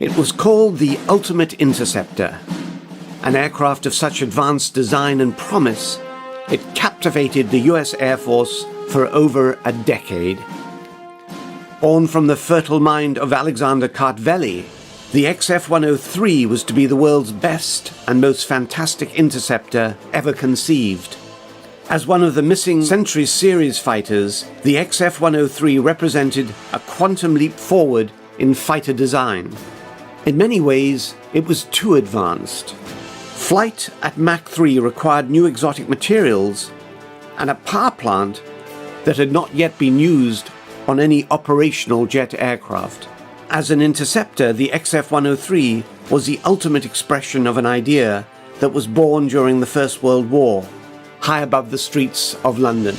It was called the Ultimate Interceptor. An aircraft of such advanced design and promise, it captivated the US Air Force for over a decade. Born from the fertile mind of Alexander Cartelli, the XF-103 was to be the world's best and most fantastic interceptor ever conceived. As one of the missing Century Series fighters, the XF-103 represented a quantum leap forward in fighter design. In many ways, it was too advanced. Flight at Mach 3 required new exotic materials and a power plant that had not yet been used on any operational jet aircraft. As an interceptor, the XF-103 was the ultimate expression of an idea that was born during the First World War, high above the streets of London.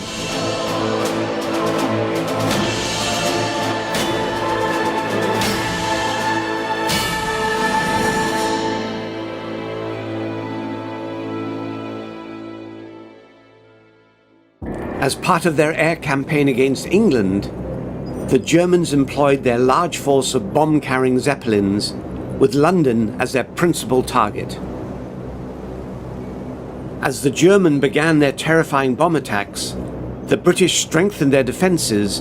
As part of their air campaign against England, the Germans employed their large force of bomb-carrying Zeppelins, with London as their principal target. As the Germans began their terrifying bomb attacks, the British strengthened their defenses,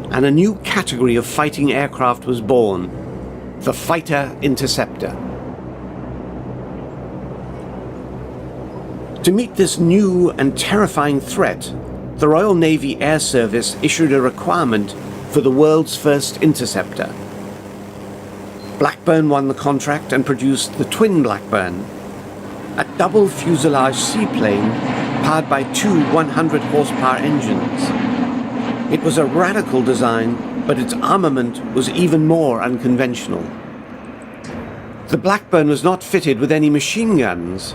and a new category of fighting aircraft was born: the Fighter Interceptor. To meet this new and terrifying threat, the Royal Navy Air Service issued a requirement for the world's first interceptor. Blackburn won the contract and produced the Twin Blackburn, a double fuselage seaplane powered by two 100 horsepower engines. It was a radical design, but its armament was even more unconventional. The Blackburn was not fitted with any machine guns.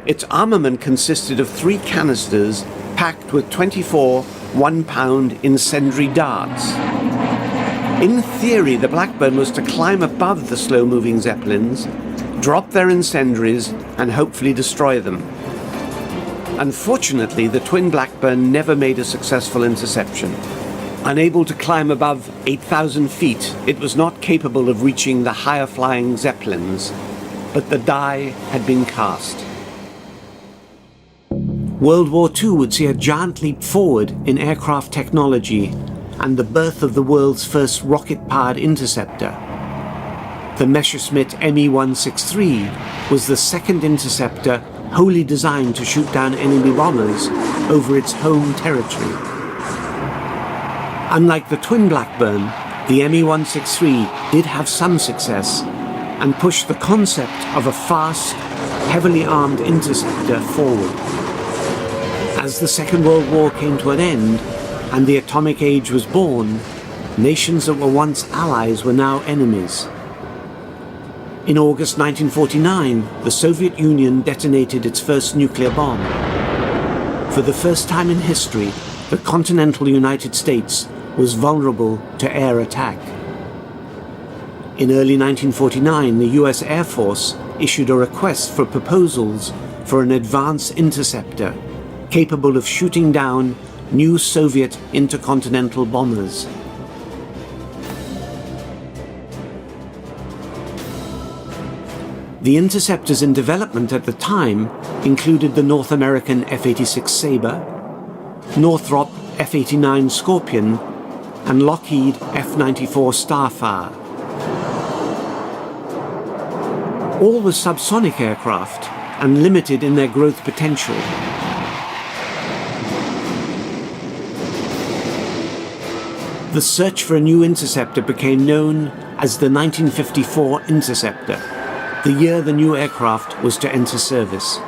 Its armament consisted of 3 canisters packed with 24 one-pound incendiary darts. In theory, the Blackburn was to climb above the slow-moving Zeppelins, drop their incendiaries, and hopefully destroy them. Unfortunately, the Twin Blackburn never made a successful interception. Unable to climb above 8,000 feet, it was not capable of reaching the higher-flying Zeppelins, but the die had been cast. World War II would see a giant leap forward in aircraft technology and the birth of the world's first rocket-powered interceptor. The Messerschmitt Me-163 was the second interceptor wholly designed to shoot down enemy bombers over its home territory. Unlike the Twin Blackburn, the Me-163 did have some success and pushed the concept of a fast, heavily armed interceptor forward. As the Second World War came to an end and the atomic age was born, nations that were once allies were now enemies. In August 1949, the Soviet Union detonated its first nuclear bomb. For the first time in history, the continental United States was vulnerable to air attack. In early 1949, the US Air Force issued a request for proposals for an advanced interceptor capable of shooting down new Soviet intercontinental bombers. The interceptors in development at the time included the North American F-86 Sabre, Northrop F-89 Scorpion, and Lockheed F-94 Starfire. All were subsonic aircraft and limited in their growth potential. The search for a new interceptor became known as the 1954 Interceptor, the year the new aircraft was to enter service.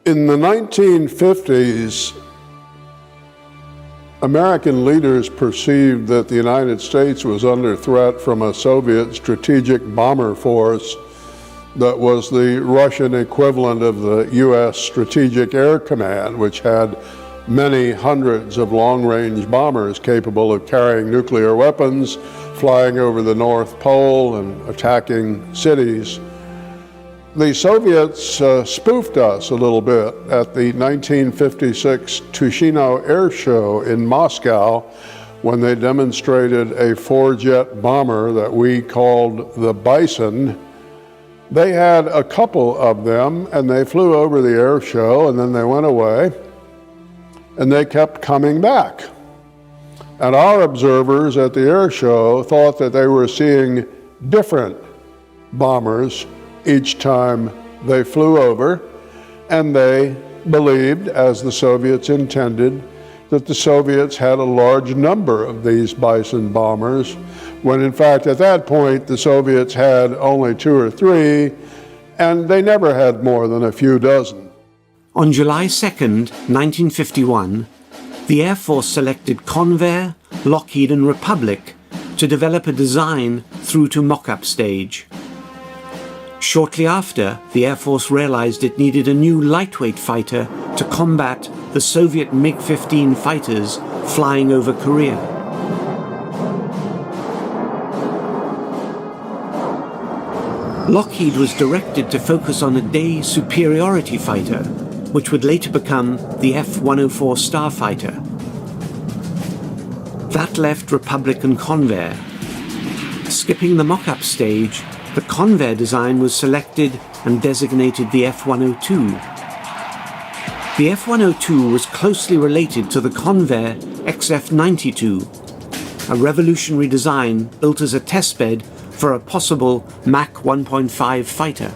In the 1950s, American leaders perceived that the United States was under threat from a Soviet strategic bomber force that was the Russian equivalent of the U.S. Strategic Air Command, which had many hundreds of long-range bombers capable of carrying nuclear weapons, flying over the North Pole and attacking cities. The Soviets spoofed us a little bit at the 1956 Tushino Air Show in Moscow when they demonstrated a four-jet bomber that we called the Bison. They had a couple of them, and they flew over the air show, and then they went away, and they kept coming back. And our observers at the air show thought that they were seeing different bombers each time they flew over, and they believed, as the Soviets intended, that the Soviets had a large number of these Bison bombers, when in fact at that point the Soviets had only 2 or 3, and they never had more than a few dozen. On July 2nd, 1951, the Air Force selected Convair, Lockheed and Republic to develop a design through to mock-up stage. Shortly after, the Air Force realized it needed a new lightweight fighter to combat the Soviet MiG-15 fighters flying over Korea. Lockheed was directed to focus on a day superiority fighter, which would later become the F-104 Starfighter. That left Republic and Convair. Skipping the mock-up stage, the Convair design was selected and designated the F-102. The F-102 was closely related to the Convair XF-92, a revolutionary design built as a testbed for a possible Mach 1.5 fighter.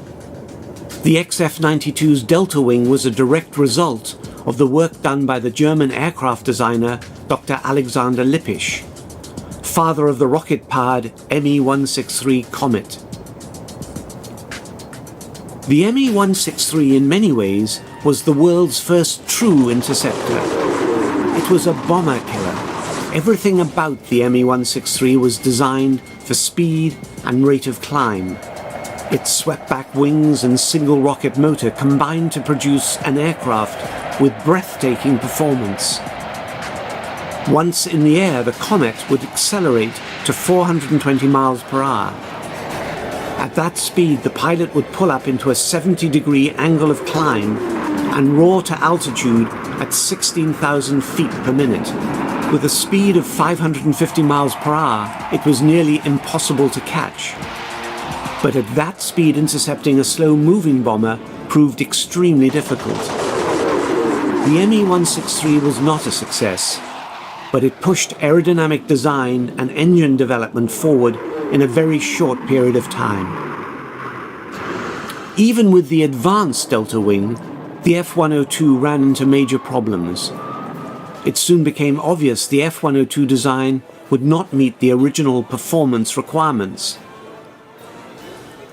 The XF-92's delta wing was a direct result of the work done by the German aircraft designer Dr. Alexander Lippisch, father of the rocket-powered Me-163 Comet. The Me-163 in many ways was the world's first true interceptor. It was a bomber killer. Everything about the Me-163 was designed for speed and rate of climb. Its swept-back wings and single rocket motor combined to produce an aircraft with breathtaking performance. Once in the air, the Comet would accelerate to 420 miles per hour. At that speed, the pilot would pull up into a 70-degree angle of climb and roar to altitude at 16,000 feet per minute. With a speed of 550 miles per hour, it was nearly impossible to catch. But at that speed, intercepting a slow-moving bomber proved extremely difficult. The Me-163 was not a success, but it pushed aerodynamic design and engine development forward in a very short period of time. Even with the advanced delta wing, the F-102 ran into major problems. It soon became obvious the F-102 design would not meet the original performance requirements.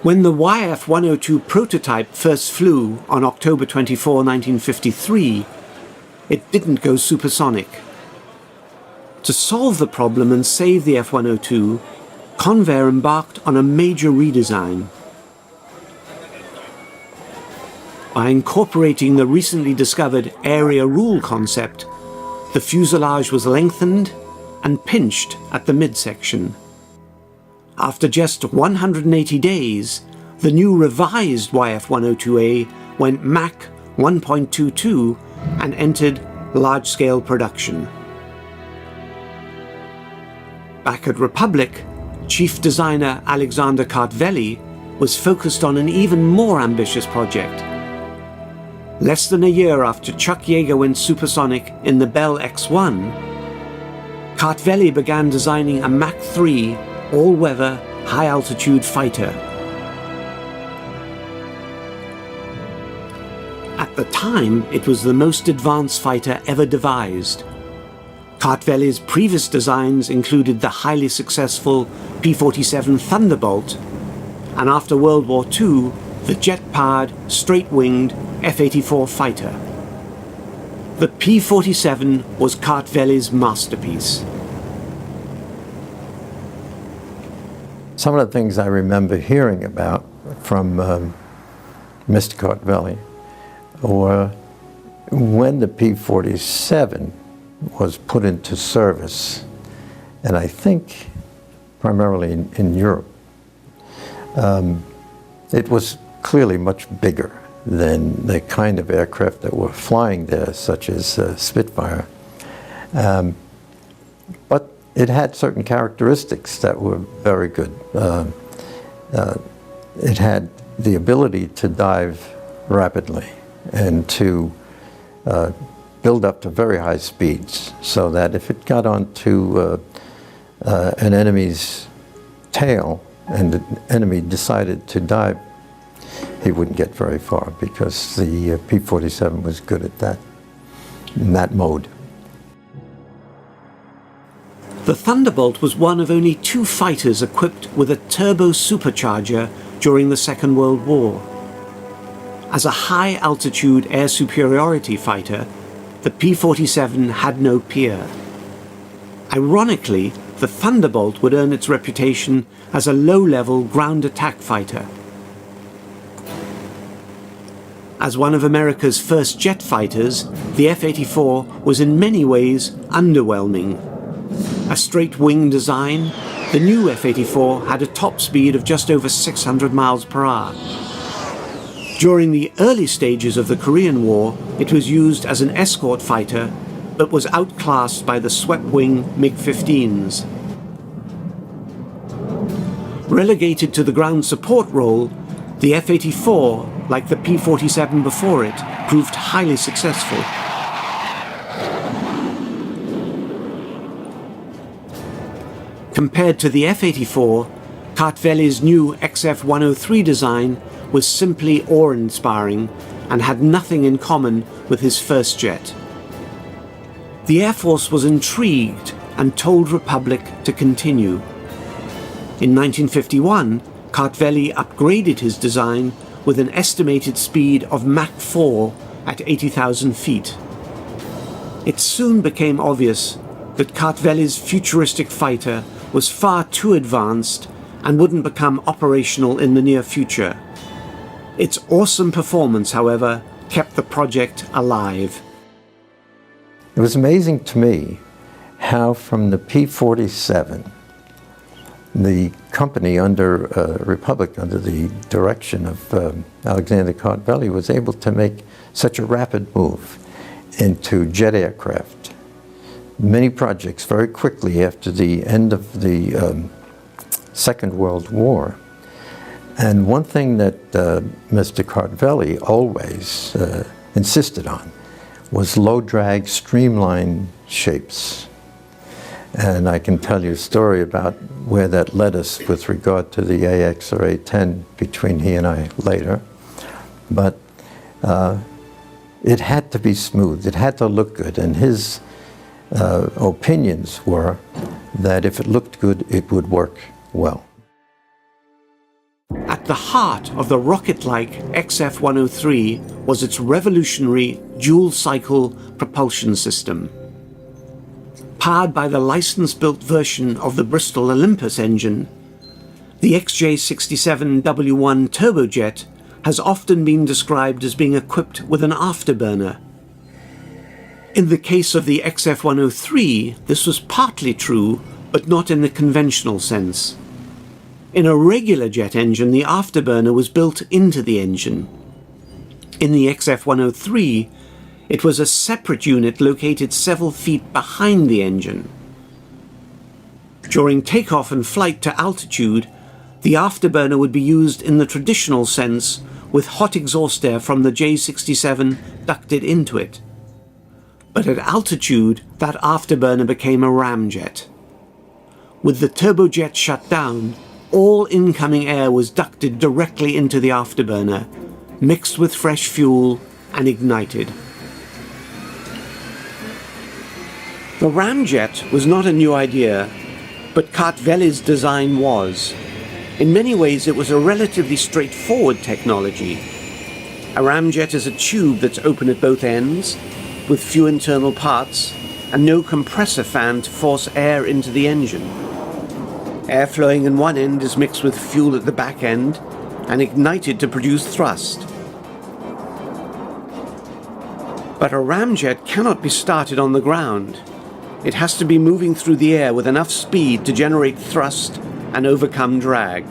When the YF-102 prototype first flew on October 24, 1953, it didn't go supersonic. To solve the problem and save the F-102, Convair embarked on a major redesign. By incorporating the recently discovered area rule concept, the fuselage was lengthened and pinched at the midsection. After just 180 days, the new revised YF-102A went Mach 1.22 and entered large-scale production. Back at Republic, chief designer Alexander Cartelli was focused on an even more ambitious project. Less than a year after Chuck Yeager went supersonic in the Bell X-1, Cartelli began designing a Mach 3 all-weather, high-altitude fighter. At the time, it was the most advanced fighter ever devised. Cartelli's previous designs included the highly successful P-47 Thunderbolt, and after World War II, the jet-powered, straight-winged F-84 fighter. The P-47 was Cartelli's masterpiece. Some of the things I remember hearing about from Mr. Cartelli were when the P-47 was put into service, and I think primarily in Europe, it was clearly much bigger than the kind of aircraft that were flying there, such as Spitfire. But it had certain characteristics that were very good. It had the ability to dive rapidly and to build up to very high speeds, so that if it got onto an enemy's tail and the enemy decided to dive, he wouldn't get very far, because the P-47 was good at that, in that mode. The Thunderbolt was one of only 2 fighters equipped with a turbo supercharger during the Second World War. As a high-altitude air superiority fighter, the P-47 had no peer. Ironically, the Thunderbolt would earn its reputation as a low-level ground attack fighter. As one of America's first jet fighters, the F-84 was in many ways underwhelming. A straight-wing design, the new F-84 had a top speed of just over 600 miles per hour. During the early stages of the Korean War, it was used as an escort fighter, but was outclassed by the swept-wing MiG-15s. Relegated to the ground support role, the F-84, like the P-47 before it, proved highly successful. Compared to the F-84, Cartelli's new XF-103 design was simply awe-inspiring and had nothing in common with his first jet. The Air Force was intrigued and told Republic to continue. In 1951, Cartelli upgraded his design with an estimated speed of Mach 4 at 80,000 feet. It soon became obvious that Cartelli's futuristic fighter was far too advanced and wouldn't become operational in the near future. Its awesome performance, however, kept the project alive. It was amazing to me how from the P-47, the company under Republic, under the direction of Alexander Cartelli, was able to make such a rapid move into jet aircraft. Many projects very quickly after the end of the Second World War. And one thing that Mr. Cartelli always insisted on was low-drag, streamlined shapes. And I can tell you a story about where that led us with regard to the AX or A-10 between he and I later. But it had to be smooth, it had to look good, and his opinions were that if it looked good, it would work well. At the heart of the rocket-like XF-103 was its revolutionary dual-cycle propulsion system. Powered by the license-built version of the Bristol Olympus engine, the XJ67W1 turbojet has often been described as being equipped with an afterburner. In the case of the XF-103, this was partly true, but not in the conventional sense. In a regular jet engine, the afterburner was built into the engine. In the XF-103, it was a separate unit located several feet behind the engine. During takeoff and flight to altitude, the afterburner would be used in the traditional sense, with hot exhaust air from the J-67 ducted into it. But at altitude, that afterburner became a ramjet. With the turbojet shut down, all incoming air was ducted directly into the afterburner, mixed with fresh fuel, and ignited. The ramjet was not a new idea, but Cartelli's design was. In many ways, it was a relatively straightforward technology. A ramjet is a tube that's open at both ends, with few internal parts, and no compressor fan to force air into the engine. Air flowing in one end is mixed with fuel at the back end and ignited to produce thrust. But a ramjet cannot be started on the ground. It has to be moving through the air with enough speed to generate thrust and overcome drag.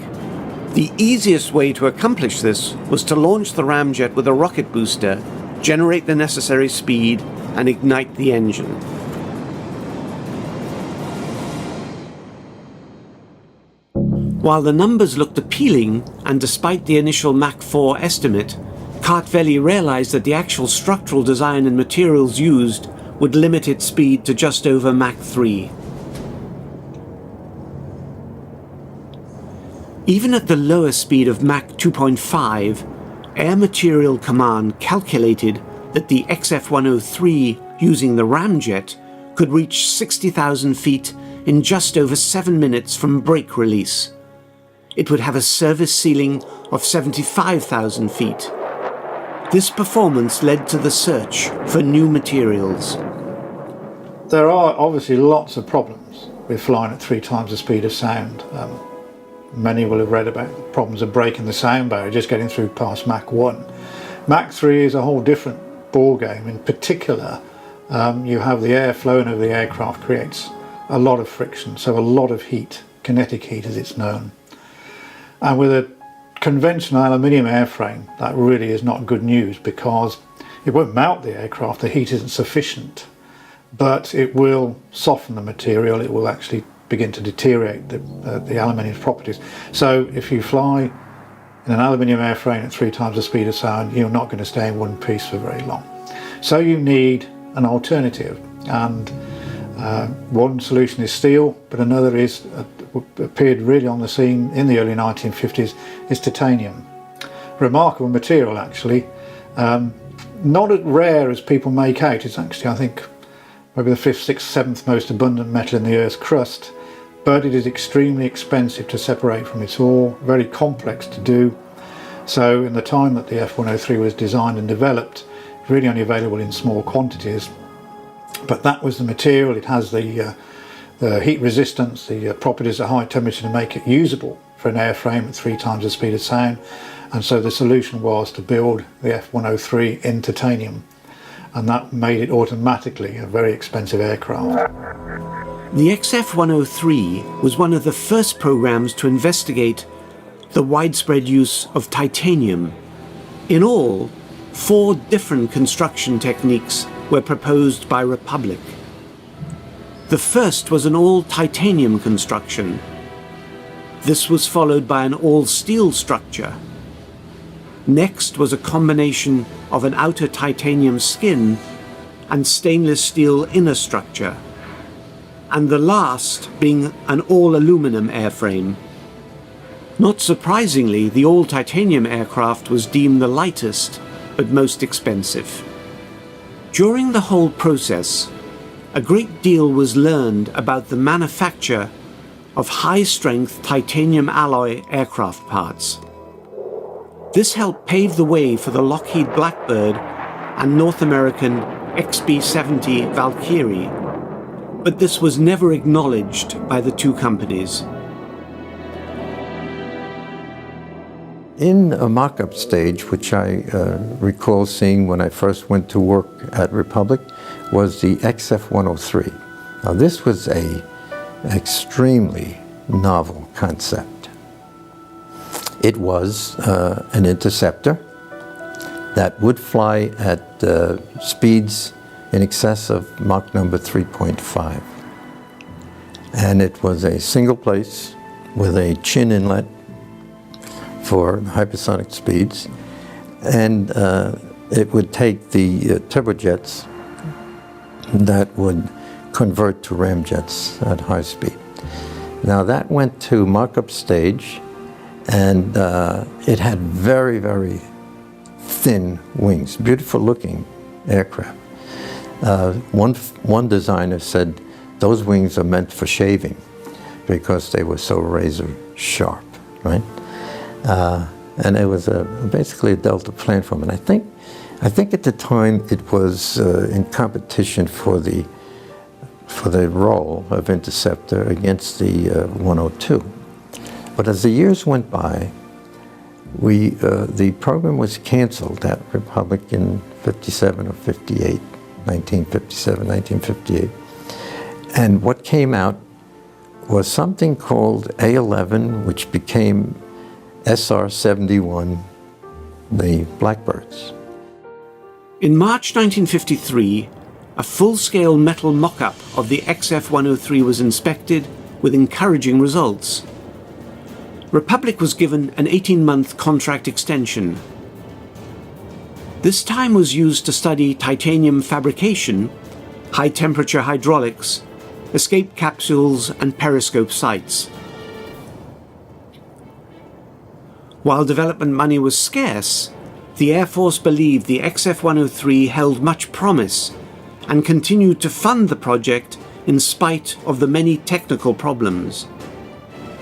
The easiest way to accomplish this was to launch the ramjet with a rocket booster, generate the necessary speed, and ignite the engine. While the numbers looked appealing, and despite the initial Mach 4 estimate, Cartelli realized that the actual structural design and materials used would limit its speed to just over Mach 3. Even at the lower speed of Mach 2.5, Air Material Command calculated that the XF-103 using the ramjet could reach 60,000 feet in just over 7 minutes from brake release. It would have a service ceiling of 75,000 feet. This performance led to the search for new materials. There are obviously lots of problems with flying at 3 times the speed of sound. Many will have read about the problems of breaking the sound barrier, just getting through past Mach 1. Mach 3 is a whole different ball game. In particular, you have the air flowing over the aircraft creates a lot of friction, so a lot of heat, kinetic heat as it's known. And with a conventional aluminium airframe, that really is not good news, because it won't melt the aircraft, the heat isn't sufficient, but it will soften the material, it will actually begin to deteriorate the aluminium's properties. So if you fly in an aluminium airframe at 3 times the speed of sound, you're not going to stay in one piece for very long. So you need an alternative, and one solution is steel, but another is appeared really on the scene in the early 1950s is titanium. Remarkable material, actually. Not as rare as people make out. It's actually, I think, maybe the 5th, 6th, 7th most abundant metal in the Earth's crust, but it is extremely expensive to separate from its ore, very complex to do. So in the time that the F-103 was designed and developed, really only available in small quantities. But that was the material. It has the heat resistance, the properties at high temperature to make it usable for an airframe at 3 times the speed of sound. And so the solution was to build the F-103 in titanium. And that made it automatically a very expensive aircraft. The XF-103 was one of the first programs to investigate the widespread use of titanium. In all, 4 different construction techniques were proposed by Republic. The first was an all-titanium construction. This was followed by an all-steel structure. Next was a combination of an outer titanium skin and stainless steel inner structure, and the last being an all-aluminum airframe. Not surprisingly, the all-titanium aircraft was deemed the lightest but most expensive. During the whole process, a great deal was learned about the manufacture of high-strength titanium alloy aircraft parts. This helped pave the way for the Lockheed Blackbird and North American XB-70 Valkyrie, but this was never acknowledged by the 2 companies. In a mock-up stage, which I recall seeing when I first went to work at Republic, was the XF-103. Now this was an extremely novel concept. It was an interceptor that would fly at speeds in excess of Mach number 3.5. And it was a single place with a chin inlet for hypersonic speeds, and it would take the turbojets that would convert to ramjets at high speed. Now that went to mock-up stage, and it had very, very thin wings, beautiful looking aircraft. One designer said those wings are meant for shaving because they were so razor sharp, right? And it was basically a Delta platform, and I think at the time it was in competition for the role of Interceptor against the 102. But as the years went by, the program was canceled at Republic in 57 or 58, 1957, 1958. And what came out was something called A-11, which became SR-71, the Blackbirds. In March 1953, a full-scale metal mock-up of the XF-103 was inspected with encouraging results. Republic was given an 18-month contract extension. This time was used to study titanium fabrication, high-temperature hydraulics, escape capsules and periscope sites. While development money was scarce, the Air Force believed the XF-103 held much promise and continued to fund the project in spite of the many technical problems.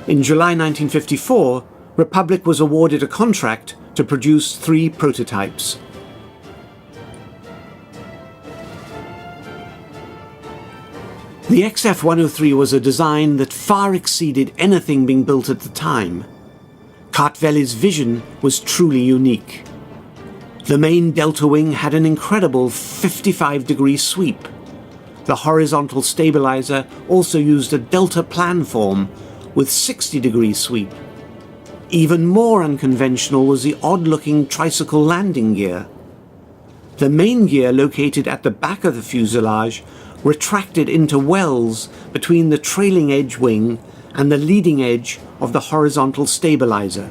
In July 1954, Republic was awarded a contract to produce 3 prototypes. The XF-103 was a design that far exceeded anything being built at the time. Cartelli's vision was truly unique. The main delta wing had an incredible 55-degree sweep. The horizontal stabilizer also used a delta planform with 60-degree sweep. Even more unconventional was the odd-looking tricycle landing gear. The main gear, located at the back of the fuselage, retracted into wells between the trailing edge wing and the leading edge of the horizontal stabilizer.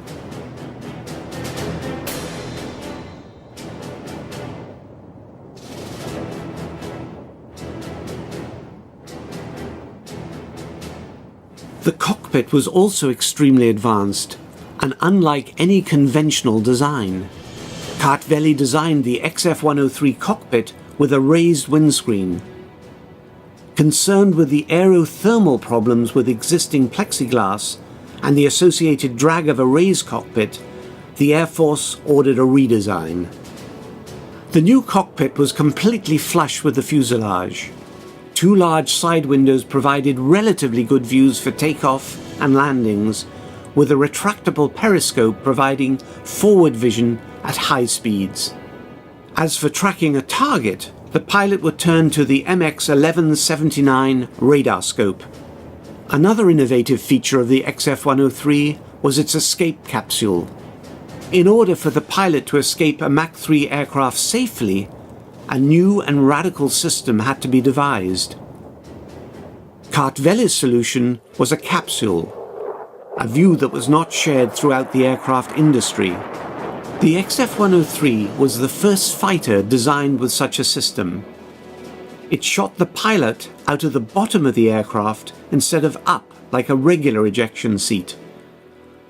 The cockpit was also extremely advanced and unlike any conventional design. Cartelli designed the XF-103 cockpit with a raised windscreen. Concerned with the aerothermal problems with existing plexiglass and the associated drag of a raised cockpit, the Air Force ordered a redesign. The new cockpit was completely flush with the fuselage. 2 large side windows provided relatively good views for takeoff and landings, with a retractable periscope providing forward vision at high speeds. As for tracking a target, the pilot would turn to the MX-1179 radar scope. Another innovative feature of the XF-103 was its escape capsule. In order for the pilot to escape a Mach 3 aircraft safely, a new and radical system had to be devised. Cartelli's solution was a capsule, a view that was not shared throughout the aircraft industry. The XF-103 was the first fighter designed with such a system. It shot the pilot out of the bottom of the aircraft instead of up like a regular ejection seat.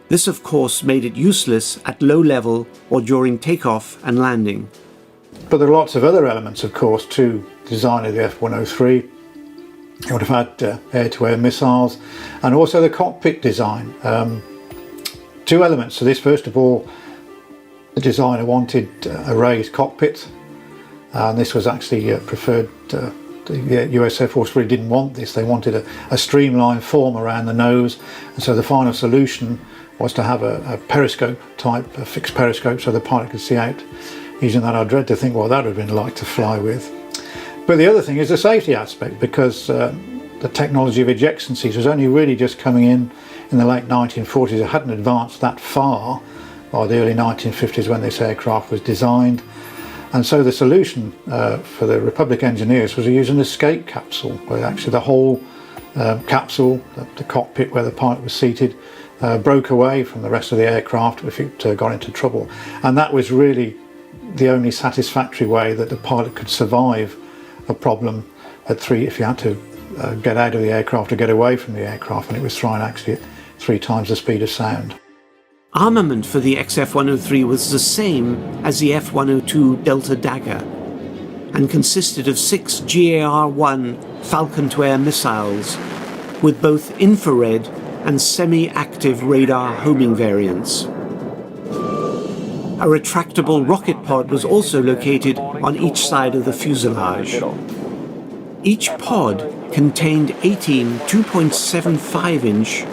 This, of course, made it useless at low level or during takeoff and landing. But there are lots of other elements, of course, to the design of the F-103. You would have had air-to-air missiles and also the cockpit design. 2 elements to this. First of all, the designer wanted a raised cockpit, and this was actually preferred. The US Air Force really didn't want this. They wanted a streamlined form around the nose, and so the final solution was to have a periscope type, a fixed periscope, so the pilot could see out. Using that, I dread to think what that would have been like to fly with. But the other thing is the safety aspect, because the technology of ejection seats was only really just coming in the late 1940s. It hadn't advanced that far by the early 1950s when this aircraft was designed. And so the solution for the Republic engineers was to use an escape capsule, where actually the whole capsule, the cockpit where the pilot was seated, broke away from the rest of the aircraft if it got into trouble. And that was really the only satisfactory way that the pilot could survive a problem at 3, if you had to get out of the aircraft or get away from the aircraft, and it was flying actually at 3 times the speed of sound. Armament for the XF-103 was the same as the F-102 Delta Dagger and consisted of 6 GAR-1 Falcon-to-Air missiles with both infrared and semi-active radar homing variants. A retractable rocket pod was also located on each side of the fuselage. Each pod contained 18 2.75-inch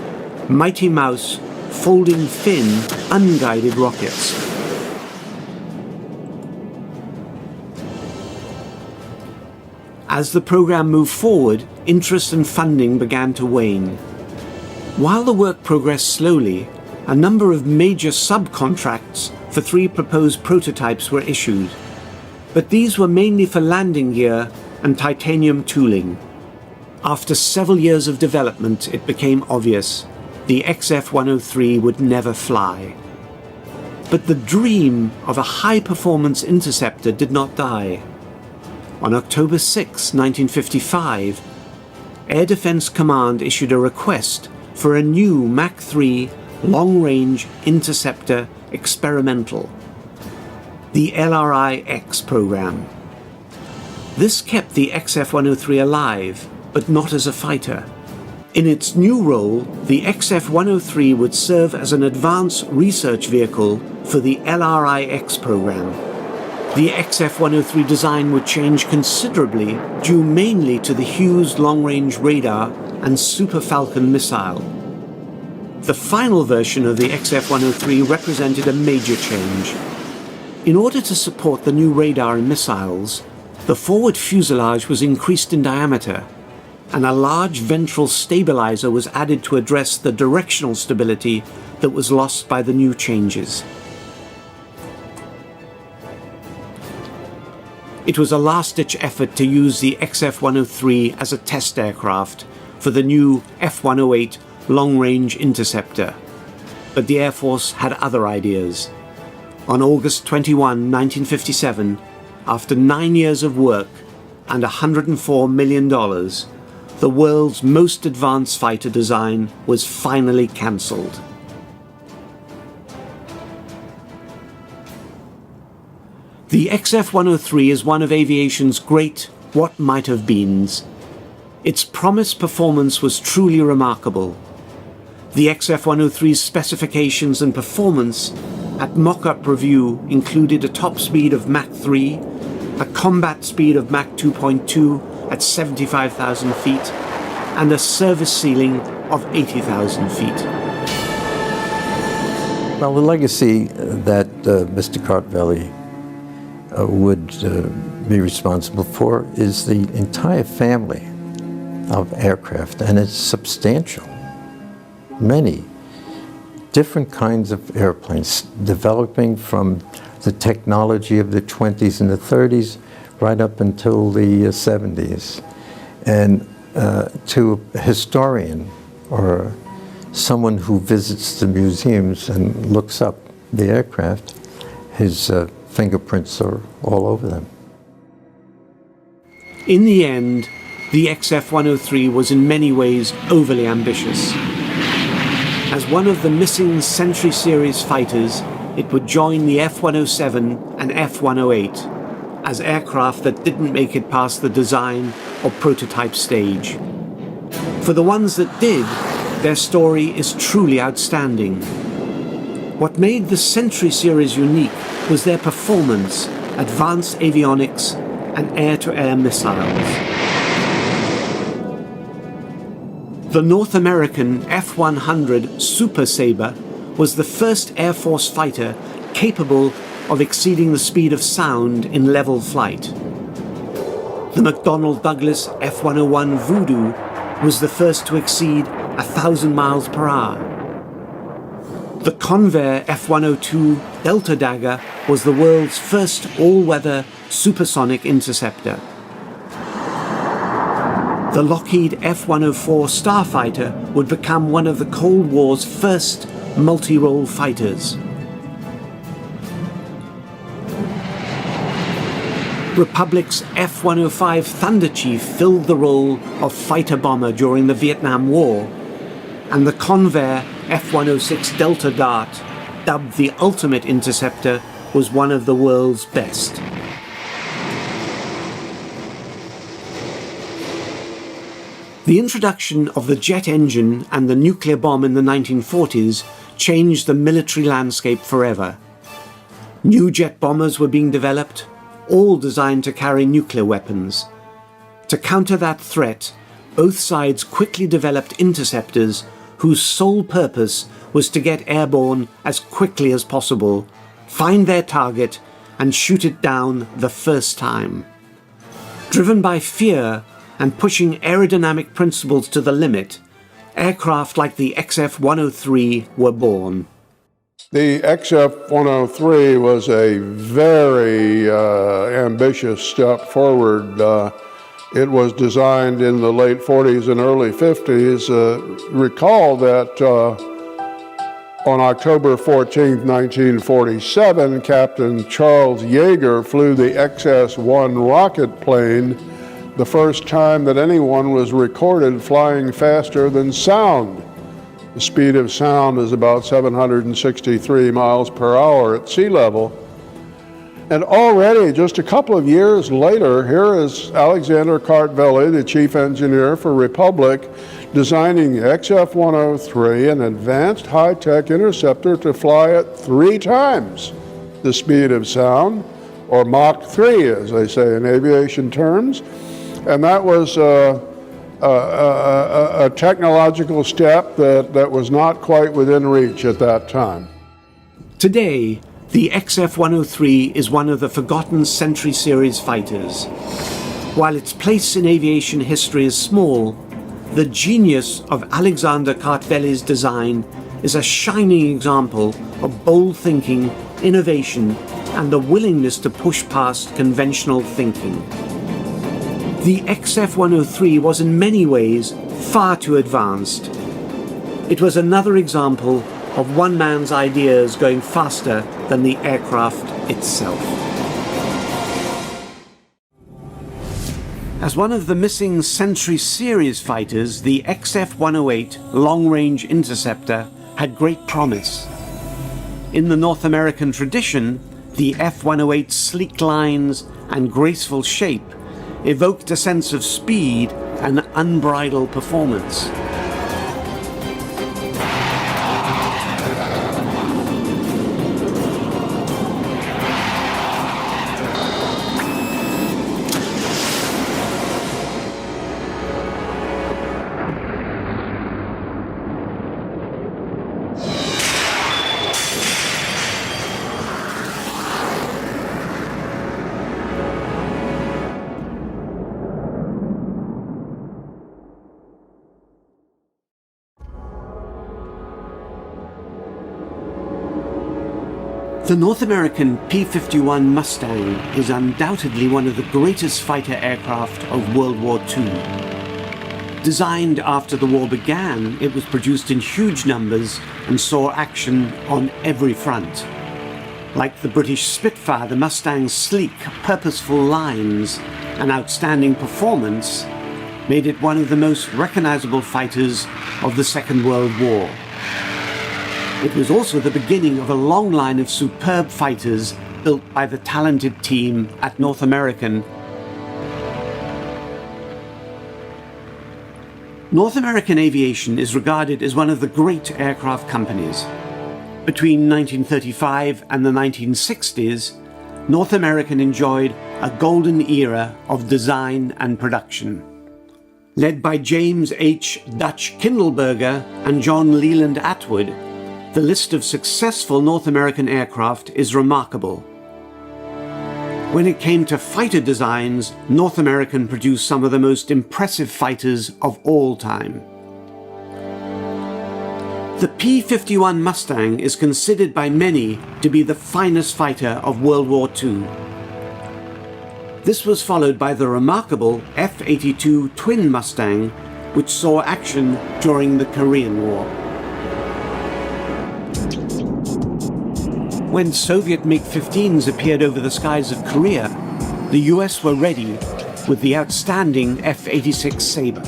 Mighty Mouse folding fin unguided rockets. As the program moved forward, interest and funding began to wane. While the work progressed slowly, a number of major subcontracts for 3 proposed prototypes were issued, but these were mainly for landing gear and titanium tooling. After several years of development, it became obvious the XF-103 would never fly. But the dream of a high-performance interceptor did not die. On October 6, 1955, Air Defense Command issued a request for a new Mach 3 long-range interceptor experimental, the LRI-X program. This kept the XF-103 alive, but not as a fighter. In its new role, the XF-103 would serve as an advanced research vehicle for the LRI-X program. The XF-103 design would change considerably due mainly to the Hughes long-range radar and Super Falcon missile. The final version of the XF-103 represented a major change. In order to support the new radar and missiles, the forward fuselage was increased in diameter, and a large ventral stabilizer was added to address the directional stability that was lost by the new changes. It was a last-ditch effort to use the XF-103 as a test aircraft for the new F-108 long-range interceptor, but the Air Force had other ideas. On August 21, 1957, after 9 years of work and $104 million, the world's most advanced fighter design was finally cancelled. The XF-103 is one of aviation's great what-might-have-beens. Its promised performance was truly remarkable. The XF-103's specifications and performance at Mockup review included a top speed of Mach 3, a combat speed of Mach 2.2 at 75,000 feet, and a service ceiling of 80,000 feet. Well, the legacy that Mr. Cartelli would be responsible for is the entire family of aircraft, and it's substantial. Many different kinds of airplanes developing from the technology of the 20s and the 30s right up until the 70s. And to a historian or someone who visits the museums and looks up the aircraft, his fingerprints are all over them. In the end, the XF-103 was in many ways overly ambitious. As one of the missing Century Series fighters, it would join the F-107 and F-108 as aircraft that didn't make it past the design or prototype stage. For the ones that did, their story is truly outstanding. What made the Century Series unique was their performance, advanced avionics, and air-to-air missiles. The North American F-100 Super Sabre was the first Air Force fighter capable of exceeding the speed of sound in level flight. The McDonnell Douglas F-101 Voodoo was the first to exceed 1,000 miles per hour. The Convair F-102 Delta Dagger was the world's first all-weather supersonic interceptor. The Lockheed F-104 Starfighter would become one of the Cold War's first multi-role fighters. Republic's F-105 Thunder Chief filled the role of fighter bomber during the Vietnam War, and the Convair F-106 Delta Dart, dubbed the ultimate interceptor, was one of the world's best. The introduction of the jet engine and the nuclear bomb in the 1940s changed the military landscape forever. New jet bombers were being developed, all designed to carry nuclear weapons. To counter that threat, both sides quickly developed interceptors whose sole purpose was to get airborne as quickly as possible, find their target, and shoot it down the first time. Driven by fear and pushing aerodynamic principles to the limit, aircraft like the XF-103 were born. The XF-103 was a very ambitious step forward It was designed in the late 40s and early 50s. Recall that on October 14, 1947, Captain Charles Yeager flew the XS-1 rocket plane, the first time that anyone was recorded flying faster than sound. The speed of sound is about 763 miles per hour at sea level. And already, just a couple of years later, here is Alexander Cartelli, the chief engineer for Republic, designing the XF-103, an advanced high-tech interceptor to fly at 3 times the speed of sound, or Mach 3, as they say in aviation terms. And that was a technological step that was not quite within reach at that time. Today, the XF-103 is one of the forgotten Century Series fighters. While its place in aviation history is small, the genius of Alexander Cartelli's design is a shining example of bold thinking, innovation, and the willingness to push past conventional thinking. The XF-103 was in many ways far too advanced. It was another example of one man's ideas going faster than the aircraft itself. As one of the missing Century Series fighters, the XF-108 long-range interceptor had great promise. In the North American tradition, the F-108's sleek lines and graceful shape evoked a sense of speed and unbridled performance. The North American P-51 Mustang is undoubtedly one of the greatest fighter aircraft of World War II. Designed after the war began, it was produced in huge numbers and saw action on every front. Like the British Spitfire, the Mustang's sleek, purposeful lines and outstanding performance made it one of the most recognizable fighters of the Second World War. It was also the beginning of a long line of superb fighters built by the talented team at North American. North American Aviation is regarded as one of the great aircraft companies. Between 1935 and the 1960s, North American enjoyed a golden era of design and production. Led by James H. Dutch Kindleberger and John Leland Atwood, the list of successful North American aircraft is remarkable. When it came to fighter designs, North American produced some of the most impressive fighters of all time. The P-51 Mustang is considered by many to be the finest fighter of World War II. This was followed by the remarkable F-82 twin Mustang, which saw action during the Korean War. When Soviet MiG-15s appeared over the skies of Korea, the US were ready with the outstanding F-86 Sabre.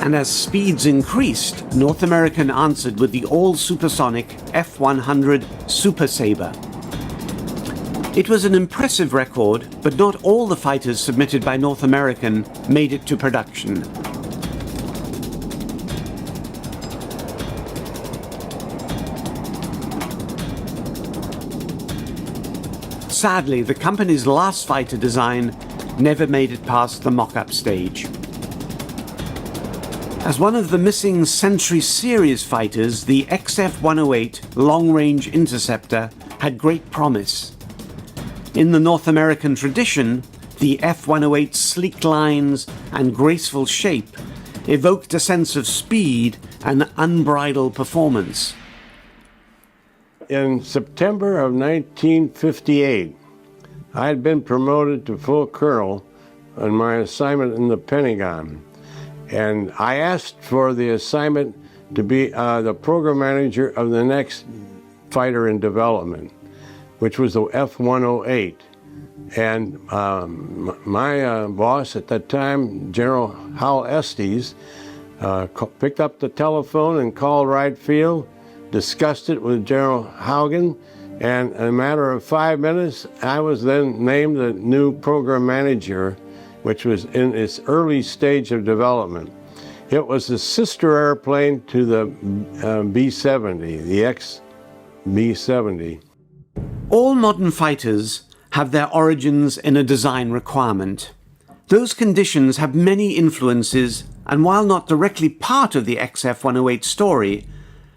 And as speeds increased, North American answered with the all-supersonic F-100 Super Sabre. It was an impressive record, but not all the fighters submitted by North American made it to production. Sadly, the company's last fighter design never made it past the mock-up stage. As one of the missing Century Series fighters, the XF-108 long-range interceptor had great promise. In the North American tradition, the F-108's sleek lines and graceful shape evoked a sense of speed and unbridled performance. In September of 1958, I had been promoted to full colonel on my assignment in the Pentagon, and I asked for the assignment to be the program manager of the next fighter in development, which was the F-108. And my boss at that time, General Hal Estes, picked up the telephone and called Wright Field, discussed it with General Haugen, and in a matter of 5 minutes, I was then named the new program manager, which was in its early stage of development. It was the sister airplane to the B-70, the ex-B-70. All modern fighters have their origins in a design requirement. Those conditions have many influences, and while not directly part of the XF-108 story,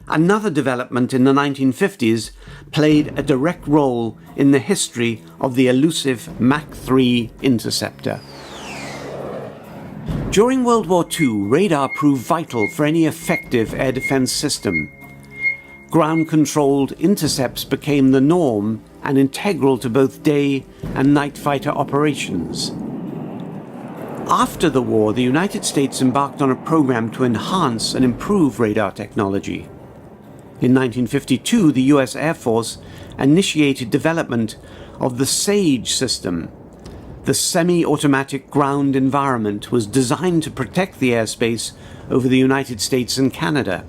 another development in the 1950s played a direct role in the history of the elusive Mach 3 Interceptor. During World War II, radar proved vital for any effective air defense system. Ground-controlled intercepts became the norm and integral to both day and night fighter operations. After the war, the United States embarked on a program to enhance and improve radar technology. In 1952, the US Air Force initiated development of the SAGE system. The semi-automatic ground environment was designed to protect the airspace over the United States and Canada.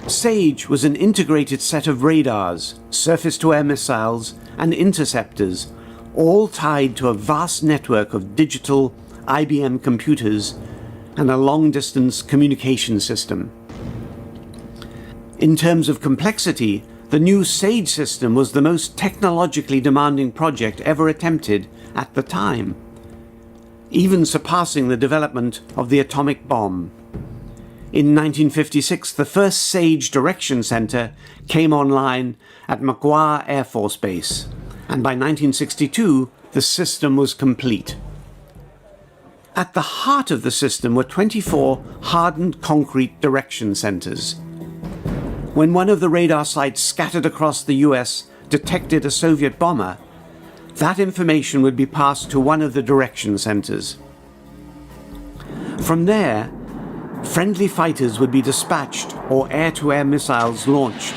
SAGE was an integrated set of radars, surface-to-air missiles, and interceptors, all tied to a vast network of digital IBM computers and a long-distance communication system. In terms of complexity, the new SAGE system was the most technologically demanding project ever attempted at the time, even surpassing the development of the atomic bomb. In 1956, the first SAGE Direction Center came online at Mach Air Force Base, and by 1962, the system was complete. At the heart of the system were 24 hardened concrete direction centers. When one of the radar sites scattered across the US detected a Soviet bomber, that information would be passed to one of the direction centers. From there, friendly fighters would be dispatched or air-to-air missiles launched.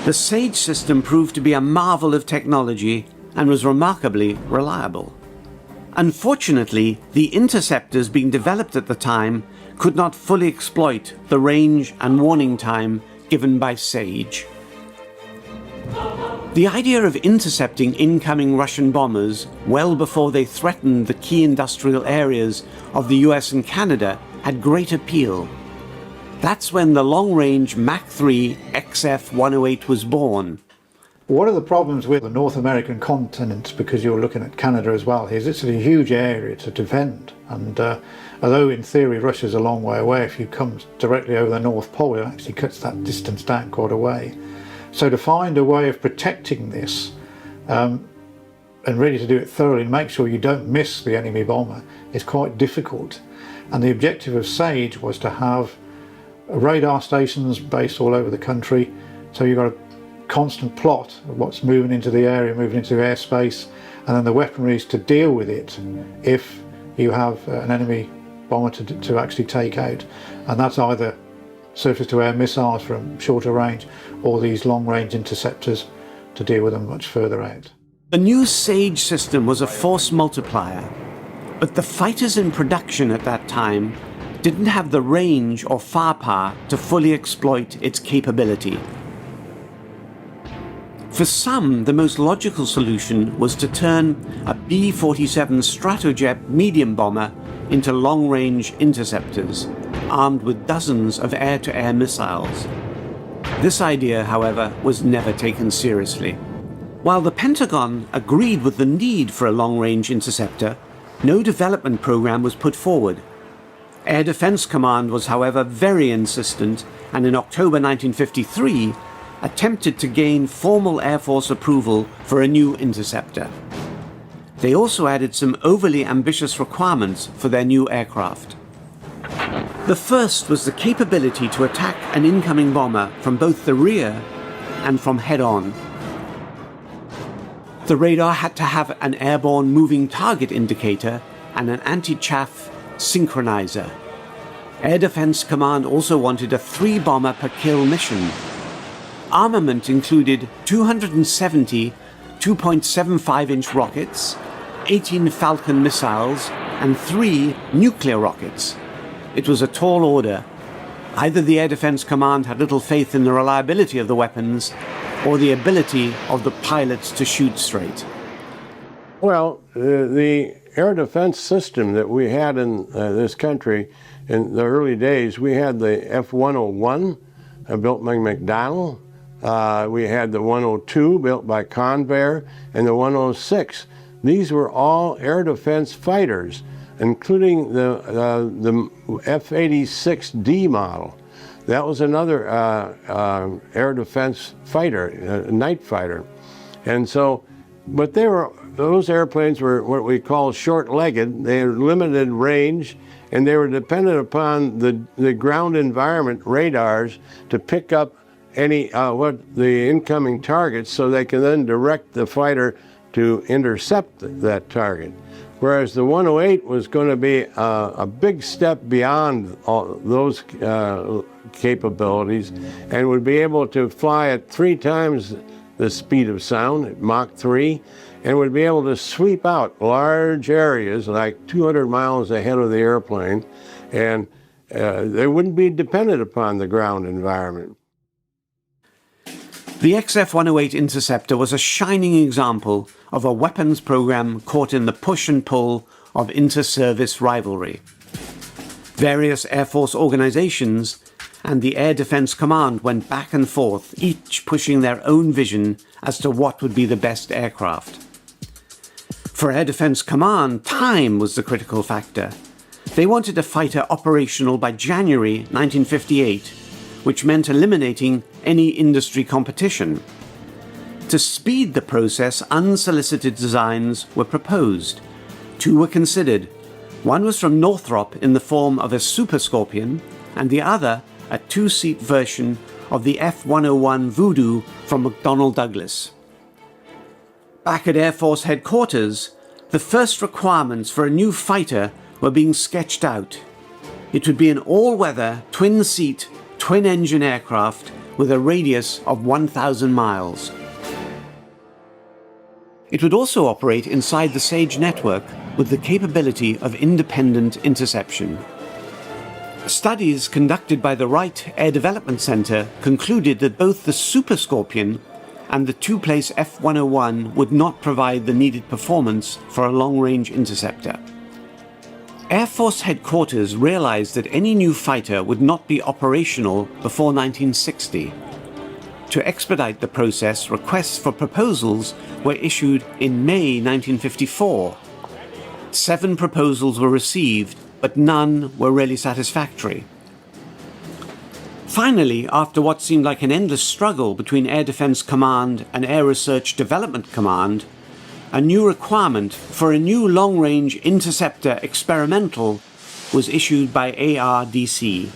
The SAGE system proved to be a marvel of technology and was remarkably reliable. Unfortunately, the interceptors being developed at the time could not fully exploit the range and warning time given by SAGE. The idea of intercepting incoming Russian bombers well before they threatened the key industrial areas of the US and Canada had great appeal. That's when the long-range Mach 3 XF-108 was born. One of the problems with the North American continent, because you're looking at Canada as well, is it's a huge area to defend. And although in theory Russia's a long way away, if you come directly over the North Pole, it actually cuts that distance down quite a way. So to find a way of protecting this, and really to do it thoroughly and make sure you don't miss the enemy bomber, is quite difficult. And the objective of SAGE was to have radar stations based all over the country, so you've got a constant plot of what's moving into the area, moving into airspace, and then the weaponry is to deal with it if you have an enemy bomber to actually take out. And that's either surface-to-air missiles from shorter range or these long-range interceptors to deal with them much further out. The new SAGE system was a force multiplier, but the fighters in production at that time didn't have the range or firepower to fully exploit its capability. For some, the most logical solution was to turn a B-47 Stratojet medium bomber into long-range interceptors, armed with dozens of air-to-air missiles. This idea, however, was never taken seriously. While the Pentagon agreed with the need for a long-range interceptor, no development program was put forward. Air Defense Command was, however, very insistent, and in October 1953, attempted to gain formal Air Force approval for a new interceptor. They also added some overly ambitious requirements for their new aircraft. The first was the capability to attack an incoming bomber from both the rear and from head-on. The radar had to have an airborne moving target indicator and an anti-chaff synchronizer. Air Defense Command also wanted a 3-bomber per kill mission. Armament included 270 2.75-inch rockets, 18 Falcon missiles, and 3 nuclear rockets. It was a tall order. Either the Air Defense Command had little faith in the reliability of the weapons, or the ability of the pilots to shoot straight. Well, the air defense system that we had in this country in the early days, we had the F-101 built by McDonnell. We had the 102 built by Convair, and the 106. These were all air defense fighters, including the F-86D model. That was another air defense fighter, a night fighter. And so, but those airplanes were what we call short-legged. They had limited range, and they were dependent upon the ground environment radars to pick up any the incoming targets, so they can then direct the fighter to intercept that target. Whereas the 108 was going to be a big step beyond all those capabilities, and would be able to fly at 3 times the speed of sound, at Mach 3, and would be able to sweep out large areas like 200 miles ahead of the airplane, and they wouldn't be dependent upon the ground environment. The XF-108 Interceptor was a shining example of a weapons program caught in the push and pull of inter-service rivalry. Various Air Force organizations and the Air Defense Command went back and forth, each pushing their own vision as to what would be the best aircraft. For Air Defense Command, time was the critical factor. They wanted a fighter operational by January 1958, which meant eliminating any industry competition. To speed the process, unsolicited designs were proposed. 2 were considered. One was from Northrop in the form of a Super Scorpion, and the other a 2-seat version of the F-101 Voodoo from McDonnell Douglas. Back at Air Force headquarters, the first requirements for a new fighter were being sketched out. It would be an all-weather, twin-seat, twin-engine aircraft with a radius of 1,000 miles. It would also operate inside the SAGE network with the capability of independent interception. Studies conducted by the Wright Air Development Center concluded that both the Super Scorpion and the 2-place F-101 would not provide the needed performance for a long-range interceptor. Air Force headquarters realized that any new fighter would not be operational before 1960. To expedite the process, requests for proposals were issued in May 1954. 7 proposals were received, but none were really satisfactory. Finally, after what seemed like an endless struggle between Air Defense Command and Air Research Development Command, a new requirement for a new long-range interceptor experimental was issued by ARDC.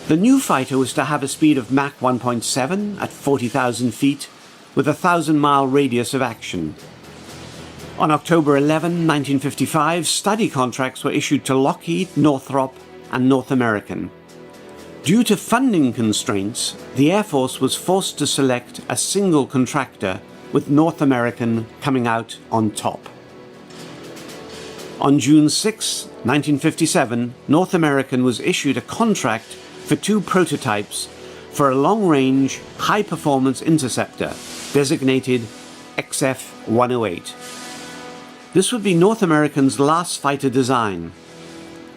The new fighter was to have a speed of Mach 1.7 at 40,000 feet with a 1,000-mile radius of action. On October 11, 1955, study contracts were issued to Lockheed, Northrop, and North American. Due to funding constraints, the Air Force was forced to select a single contractor, with North American coming out on top. On June 6, 1957, North American was issued a contract for 2 prototypes for a long-range, high-performance interceptor, designated XF-108. This would be North American's last fighter design.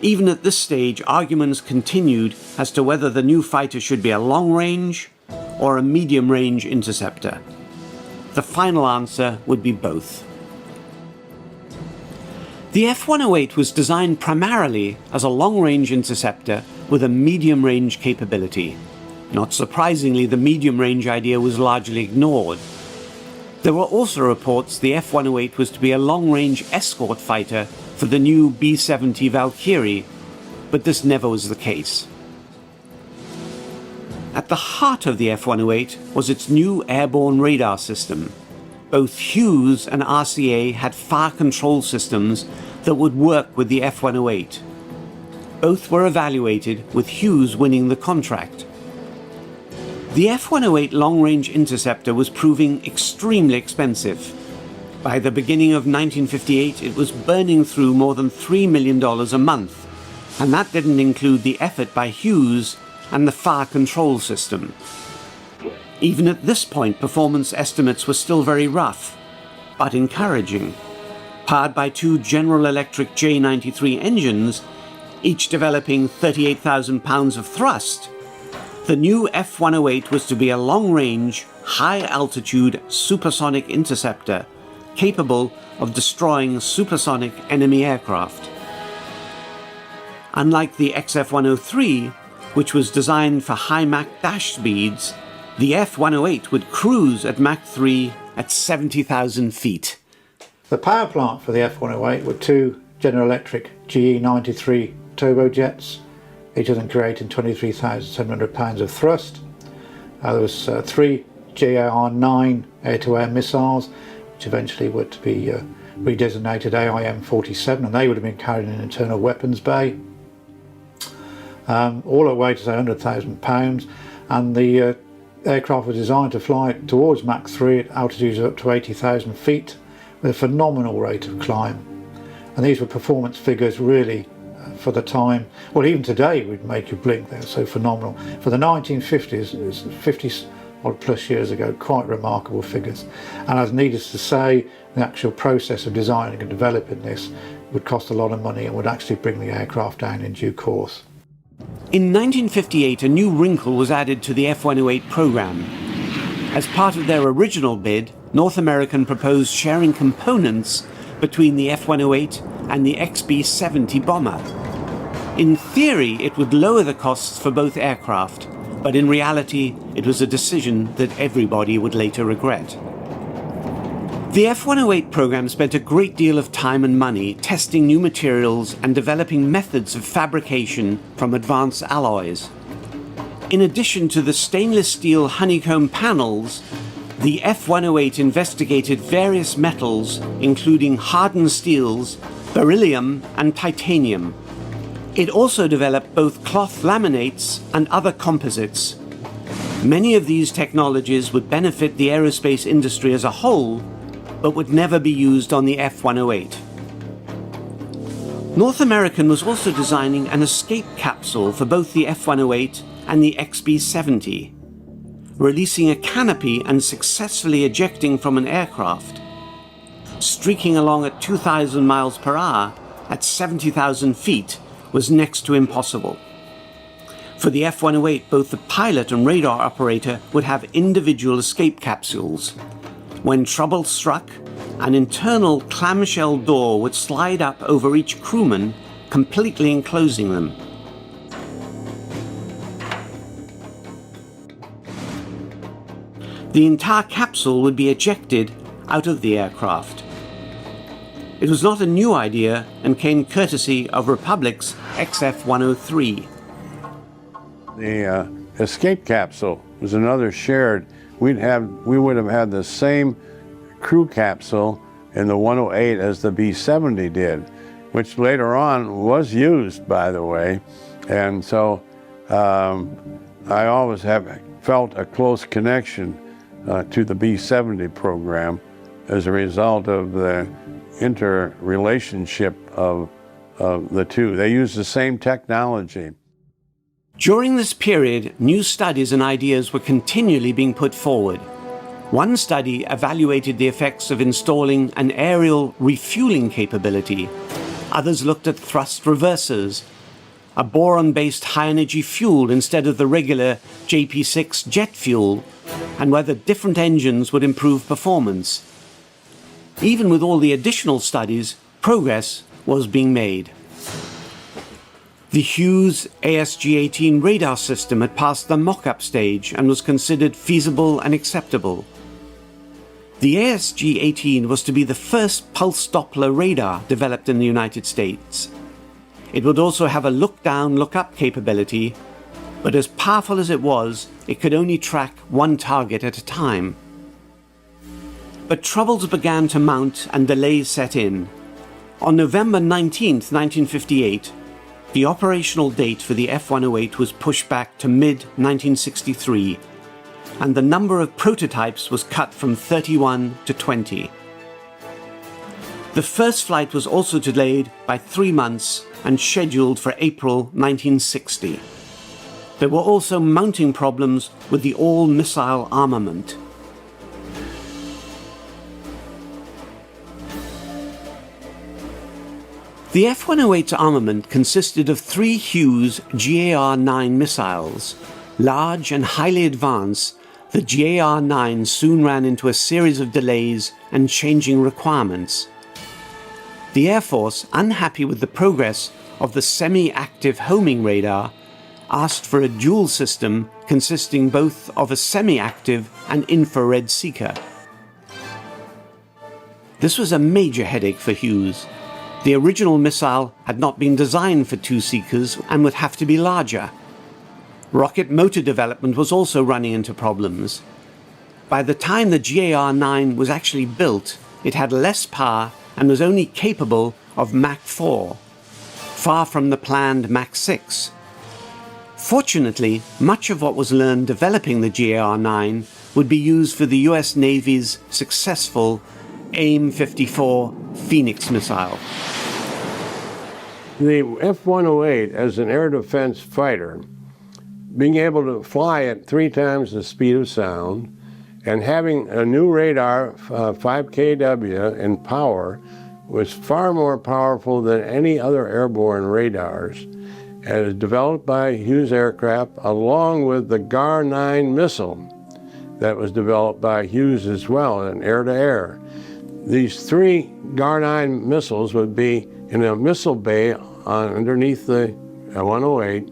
Even at this stage, arguments continued as to whether the new fighter should be a long-range or a medium-range interceptor. The final answer would be both. The F-108 was designed primarily as a long-range interceptor with a medium-range capability. Not surprisingly, the medium-range idea was largely ignored. There were also reports the F-108 was to be a long-range escort fighter for the new B-70 Valkyrie, but this never was the case. At the heart of the F-108 was its new airborne radar system. both Hughes and RCA had fire control systems that would work with the F-108. Both were evaluated, with Hughes winning the contract. The F-108 long-range interceptor was proving extremely expensive. By the beginning of 1958, it was burning through more than $3 million a month, and that didn't include the effort by Hughes and the fire control system. Even at this point, performance estimates were still very rough, but encouraging. Powered by two General Electric J93 engines, each developing 38,000 pounds of thrust, the new F-108 was to be a long-range, high-altitude supersonic interceptor capable of destroying supersonic enemy aircraft. Unlike the XF-103, which was designed for high Mach dash speeds, the F-108 would cruise at Mach 3 at 70,000 feet. The power plant for the F-108 were two General Electric GE93 turbojets, each of them creating 23,700 pounds of thrust. There was three JAR-9 air-to-air missiles, which eventually would be redesignated AIM-47, and they would have been carried in an internal weapons bay. All at weight is 100,000 pounds, and the aircraft was designed to fly towards Mach 3 at altitudes up to 80,000 feet with a phenomenal rate of climb. And these were performance figures really for the time. Well, even today would make you blink, they were so phenomenal. For the 1950s, it was 50 odd plus years ago, quite remarkable figures. And as needless to say, the actual process of designing and developing this would cost a lot of money and would actually bring the aircraft down in due course. In 1958, a new wrinkle was added to the F-108 program. As part of their original bid, North American proposed sharing components between the F-108 and the XB-70 bomber. In theory, it would lower the costs for both aircraft, but in reality, it was a decision that everybody would later regret. The F-108 program spent a great deal of time and money testing new materials and developing methods of fabrication from advanced alloys. In addition to the stainless steel honeycomb panels, the F-108 investigated various metals, including hardened steels, beryllium, and titanium. It also developed both cloth laminates and other composites. Many of these technologies would benefit the aerospace industry as a whole, but would never be used on the F-108. North American was also designing an escape capsule for both the F-108 and the XB-70, releasing a canopy and successfully ejecting from an aircraft. Streaking along at 2,000 miles per hour at 70,000 feet was next to impossible. For the F-108, both the pilot and radar operator would have individual escape capsules. When trouble struck, an internal clamshell door would slide up over each crewman, completely enclosing them. The entire capsule would be ejected out of the aircraft. It was not a new idea and came courtesy of Republic's XF-103. The escape capsule was another shared. We would have had the same crew capsule in the 108 as the B-70 did, which later on was used, by the way. And so I always have felt a close connection to the B-70 program as a result of the interrelationship of the two. They use the same technology. During this period, new studies and ideas were continually being put forward. One study evaluated the effects of installing an aerial refueling capability. Others looked at thrust reversers, a boron-based high-energy fuel instead of the regular JP6 jet fuel, and whether different engines would improve performance. Even with all the additional studies, progress was being made. The Hughes ASG-18 radar system had passed the mock-up stage and was considered feasible and acceptable. The ASG-18 was to be the first pulse Doppler radar developed in the United States. It would also have a look-down, look-up capability, but as powerful as it was, it could only track one target at a time. But troubles began to mount and delays set in. On November 19, 1958, the operational date for the F-108 was pushed back to mid-1963, and the number of prototypes was cut from 31 to 20. The first flight was also delayed by 3 months and scheduled for April 1960. There were also mounting problems with the all-missile armament. The F-108's armament consisted of 3 Hughes GAR-9 missiles. Large and highly advanced, the GAR-9 soon ran into a series of delays and changing requirements. The Air Force, unhappy with the progress of the semi-active homing radar, asked for a dual system consisting both of a semi-active and infrared seeker. This was a major headache for Hughes. The original missile had not been designed for 2 seekers and would have to be larger. Rocket motor development was also running into problems. By the time the GAR-9 was actually built, it had less power and was only capable of Mach 4, far from the planned Mach 6. Fortunately, much of what was learned developing the GAR-9 would be used for the US Navy's successful AIM-54 Phoenix missile. The F-108, as an air defense fighter, being able to fly at 3 times the speed of sound and having a new radar, 5 kW in power, was far more powerful than any other airborne radars, and is developed by Hughes Aircraft along with the GAR-9 missile that was developed by Hughes as well, an air-to-air. These 3 GAR-9 missiles would be in a missile bay underneath the 108,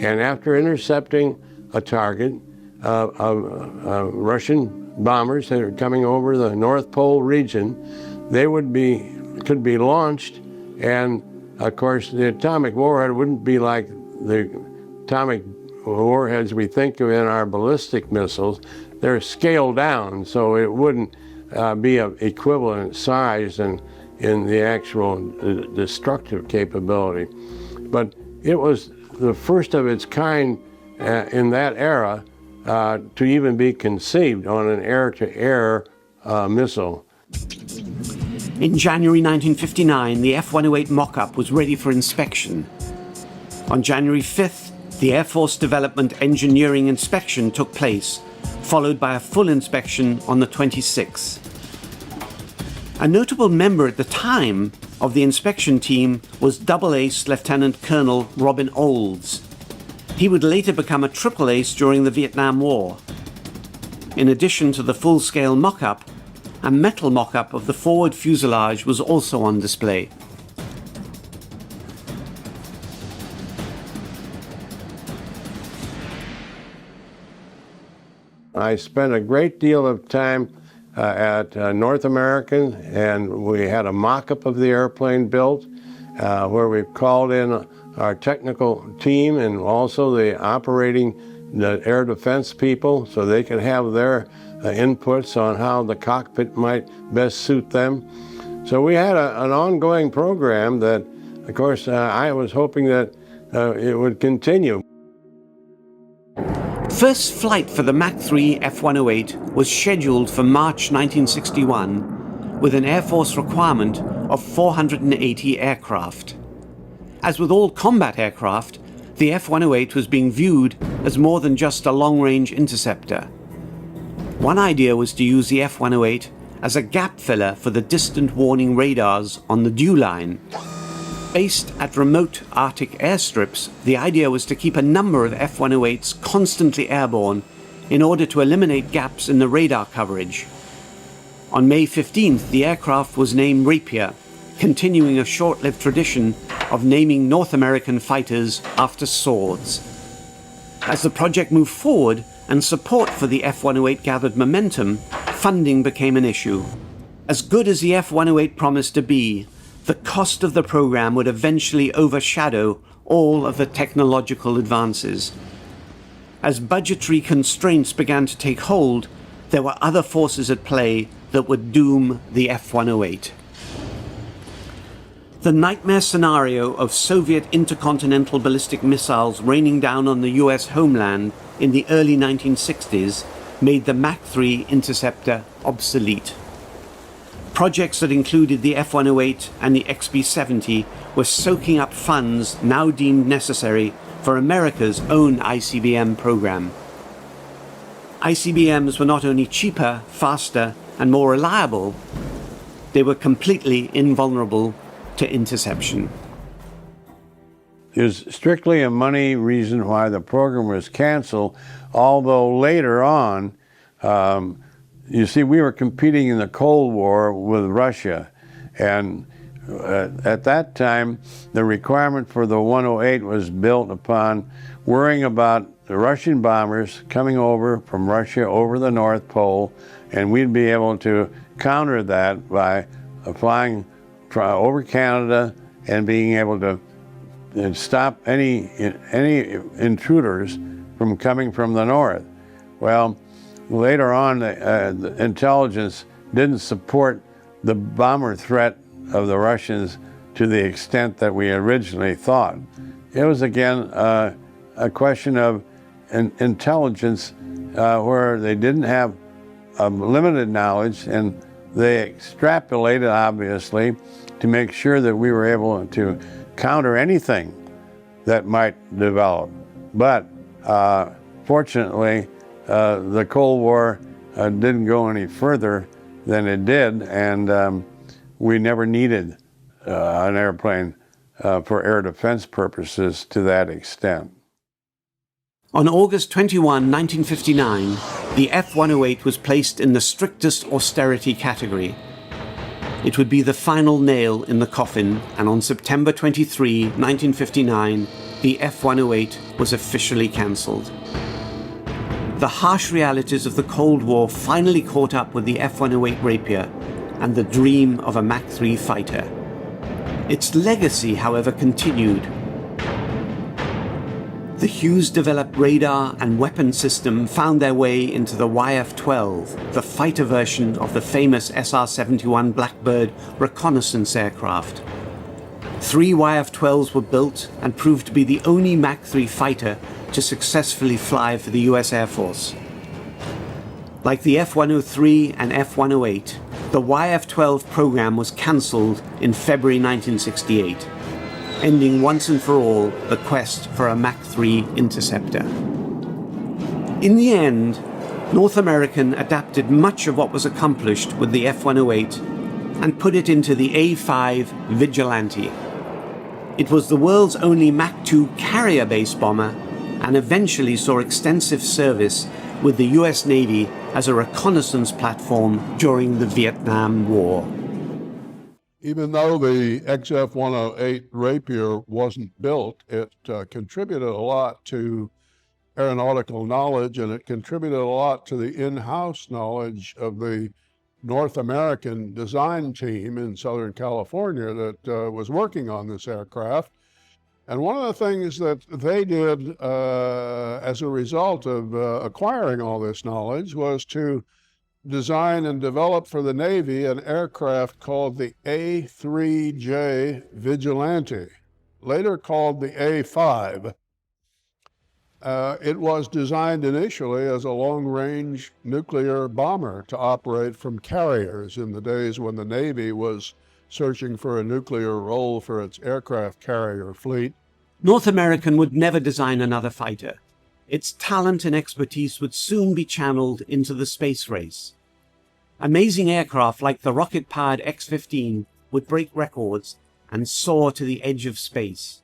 and after intercepting a target, Russian bombers that are coming over the North Pole region, they could be launched, and of course the atomic warhead wouldn't be like the atomic warheads we think of in our ballistic missiles. They're scaled down, so it wouldn't be of equivalent size and in the actual destructive capability. But it was the first of its kind in that era to even be conceived on an air-to-air missile. In January 1959, the F-108 Mockup was ready for inspection. On January 5th, the Air Force Development Engineering Inspection took place, followed by a full inspection on the 26th. A notable member at the time of the inspection team was Double Ace Lieutenant Colonel Robin Olds. He would later become a triple ace during the Vietnam War. In addition to the full-scale mock-up, a metal mock-up of the forward fuselage was also on display. I spent a great deal of time at North American, and we had a mock-up of the airplane built where we called in our technical team and also the air defense people so they could have their inputs on how the cockpit might best suit them. So we had an ongoing program that, of course, I was hoping that it would continue. First flight for the Mach 3 F-108 was scheduled for March 1961 with an Air Force requirement of 480 aircraft. As with all combat aircraft, the F-108 was being viewed as more than just a long-range interceptor. One idea was to use the F-108 as a gap filler for the distant warning radars on the dew line. Based at remote Arctic airstrips, the idea was to keep a number of F-108s constantly airborne in order to eliminate gaps in the radar coverage. On May 15th, the aircraft was named Rapier, continuing a short-lived tradition of naming North American fighters after swords. As the project moved forward and support for the F-108 gathered momentum, funding became an issue. As good as the F-108 promised to be, the cost of the program would eventually overshadow all of the technological advances. As budgetary constraints began to take hold, there were other forces at play that would doom the F-108. The nightmare scenario of Soviet intercontinental ballistic missiles raining down on the US homeland in the early 1960s made the Mach 3 Interceptor obsolete. Projects that included the F-108 and the XB-70 were soaking up funds now deemed necessary for America's own ICBM program. ICBMs were not only cheaper, faster, and more reliable, they were completely invulnerable to interception. It was strictly a money reason why the program was canceled, although later on, you see, we were competing in the Cold War with Russia, and at that time, the requirement for the 108 was built upon worrying about the Russian bombers coming over from Russia over the North Pole, and we'd be able to counter that by flying over Canada and being able to stop any intruders from coming from the north. Well, later on, the intelligence didn't support the bomber threat of the Russians to the extent that we originally thought. It was again a question of intelligence where they didn't have limited knowledge, and they extrapolated, obviously, to make sure that we were able to counter anything that might develop. But fortunately, the Cold War didn't go any further than it did, and we never needed an airplane for air defense purposes to that extent. On August 21, 1959, the F-108 was placed in the strictest austerity category. It would be the final nail in the coffin, and on September 23, 1959, the F-108 was officially cancelled. The harsh realities of the Cold War finally caught up with the F-108 Rapier and the dream of a Mach 3 fighter. Its legacy, however, continued. The Hughes-developed radar and weapon system found their way into the YF-12, the fighter version of the famous SR-71 Blackbird reconnaissance aircraft. 3 YF-12s were built and proved to be the only Mach 3 fighter to successfully fly for the US Air Force. Like the F-103 and F-108, the YF-12 program was cancelled in February 1968, ending once and for all the quest for a Mach 3 interceptor. In the end, North American adapted much of what was accomplished with the F-108 and put it into the A-5 Vigilante. It was the world's only Mach 2 carrier-based bomber and eventually saw extensive service with the US Navy as a reconnaissance platform during the Vietnam War. Even though the XF-108 Rapier wasn't built, it contributed a lot to aeronautical knowledge, and it contributed a lot to the in-house knowledge of the North American design team in Southern California that was working on this aircraft. And one of the things that they did as a result of acquiring all this knowledge was to design and develop for the Navy an aircraft called the A-3J Vigilante, later called the A-5. It was designed initially as a long-range nuclear bomber to operate from carriers in the days when the Navy was searching for a nuclear role for its aircraft carrier fleet. North American would never design another fighter. Its talent and expertise would soon be channeled into the space race. Amazing aircraft like the rocket-powered X-15 would break records and soar to the edge of space.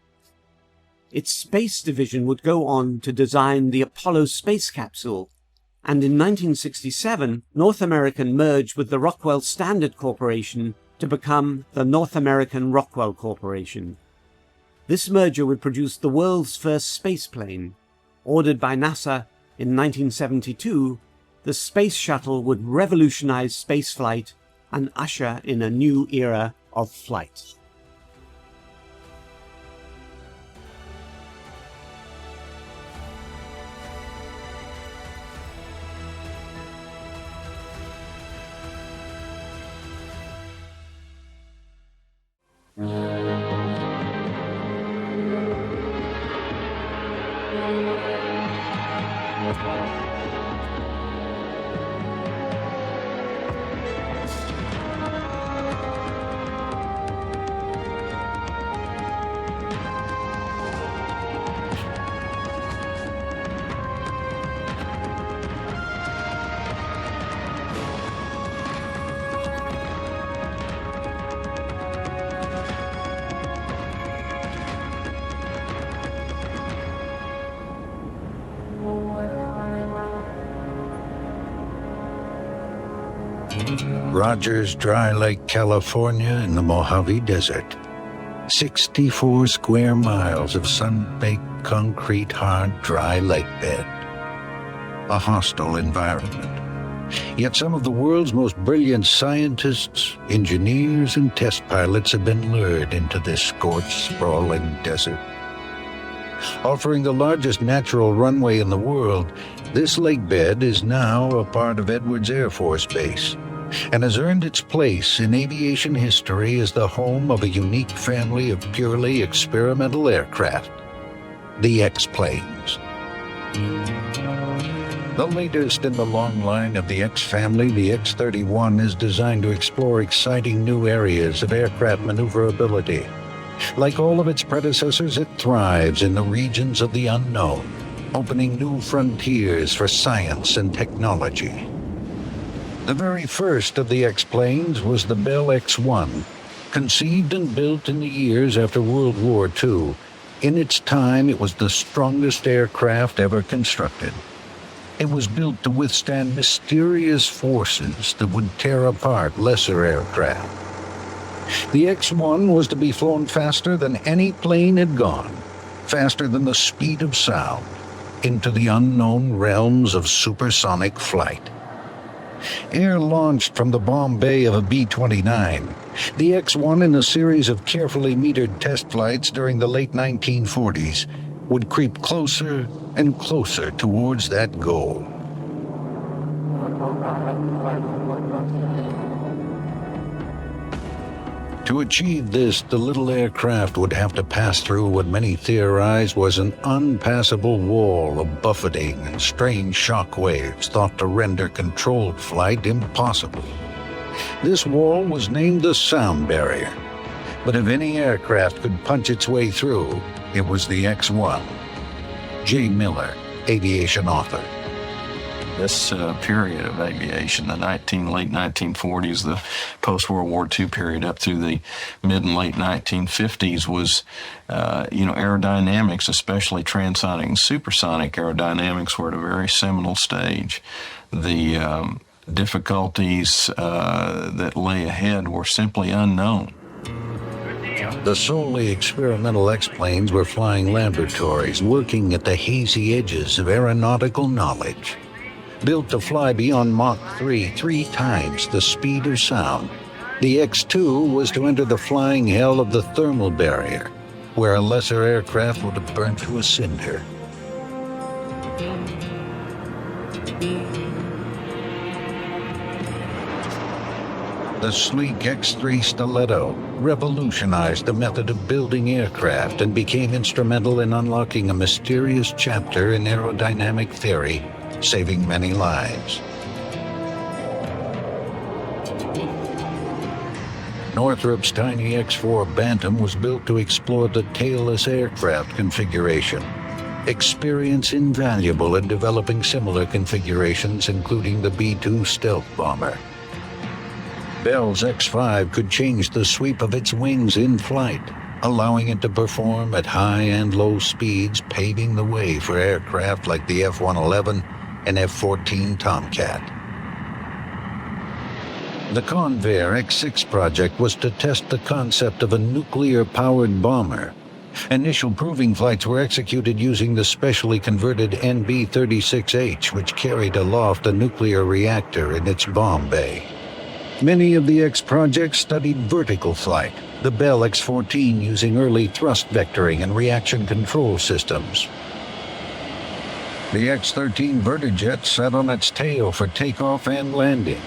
Its space division would go on to design the Apollo space capsule, and in 1967, North American merged with the Rockwell Standard Corporation to become the North American Rockwell Corporation. This merger would produce the world's first spaceplane. Ordered by NASA in 1972, the space shuttle would revolutionize spaceflight and usher in a new era of flight. Rogers Dry Lake, California, in the Mojave Desert. 64 square miles of sun-baked concrete hard dry lake bed. A hostile environment. Yet some of the world's most brilliant scientists, engineers, and test pilots have been lured into this scorched, sprawling desert. Offering the largest natural runway in the world, this lake bed is now a part of Edwards Air Force Base and has earned its place in aviation history as the home of a unique family of purely experimental aircraft, the X-planes. The latest in the long line of the X family, the X-31 is designed to explore exciting new areas of aircraft maneuverability. Like all of its predecessors, it thrives in the regions of the unknown, opening new frontiers for science and technology. The very first of the X-planes was the Bell X-1, conceived and built in the years after World War II. In its time, it was the strongest aircraft ever constructed. It was built to withstand mysterious forces that would tear apart lesser aircraft. The X-1 was to be flown faster than any plane had gone, faster than the speed of sound, into the unknown realms of supersonic flight. Air-launched from the bomb bay of a B-29, the X-1, in a series of carefully metered test flights during the late 1940s, would creep closer and closer towards that goal. To achieve this, the little aircraft would have to pass through what many theorized was an unpassable wall of buffeting and strange shock waves thought to render controlled flight impossible. This wall was named the sound barrier, but if any aircraft could punch its way through, it was the X-1. J. Miller, aviation author. This period of aviation, the late 1940s, the post-World War II period up through the mid and late 1950s was, aerodynamics, especially transonic and supersonic aerodynamics, were at a very seminal stage. The difficulties that lay ahead were simply unknown. The solely experimental X-planes were flying laboratories working at the hazy edges of aeronautical knowledge. Built to fly beyond Mach 3 times the speed of sound, the X-2 was to enter the flying hell of the thermal barrier, where a lesser aircraft would have burnt to a cinder. The sleek X-3 Stiletto revolutionized the method of building aircraft and became instrumental in unlocking a mysterious chapter in aerodynamic theory, saving many lives. Northrop's tiny X-4 Bantam was built to explore the tailless aircraft configuration. Experience invaluable in developing similar configurations, including the B-2 stealth bomber. Bell's X-5 could change the sweep of its wings in flight, allowing it to perform at high and low speeds, paving the way for aircraft like the F-111 and F-14 Tomcat. The Convair X-6 project was to test the concept of a nuclear-powered bomber. Initial proving flights were executed using the specially converted NB-36H, which carried aloft a nuclear reactor in its bomb bay. Many of the X projects studied vertical flight, the Bell X-14 using early thrust vectoring and reaction control systems. The X-13 Vertijet sat on its tail for takeoff and landing.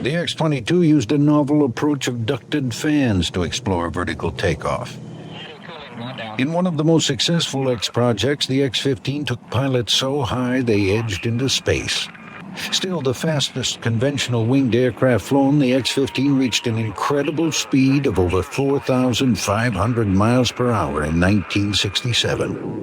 The X-22 used a novel approach of ducted fans to explore vertical takeoff. In one of the most successful X projects, the X-15 took pilots so high they edged into space. Still the fastest conventional winged aircraft flown, the X-15 reached an incredible speed of over 4,500 miles per hour in 1967.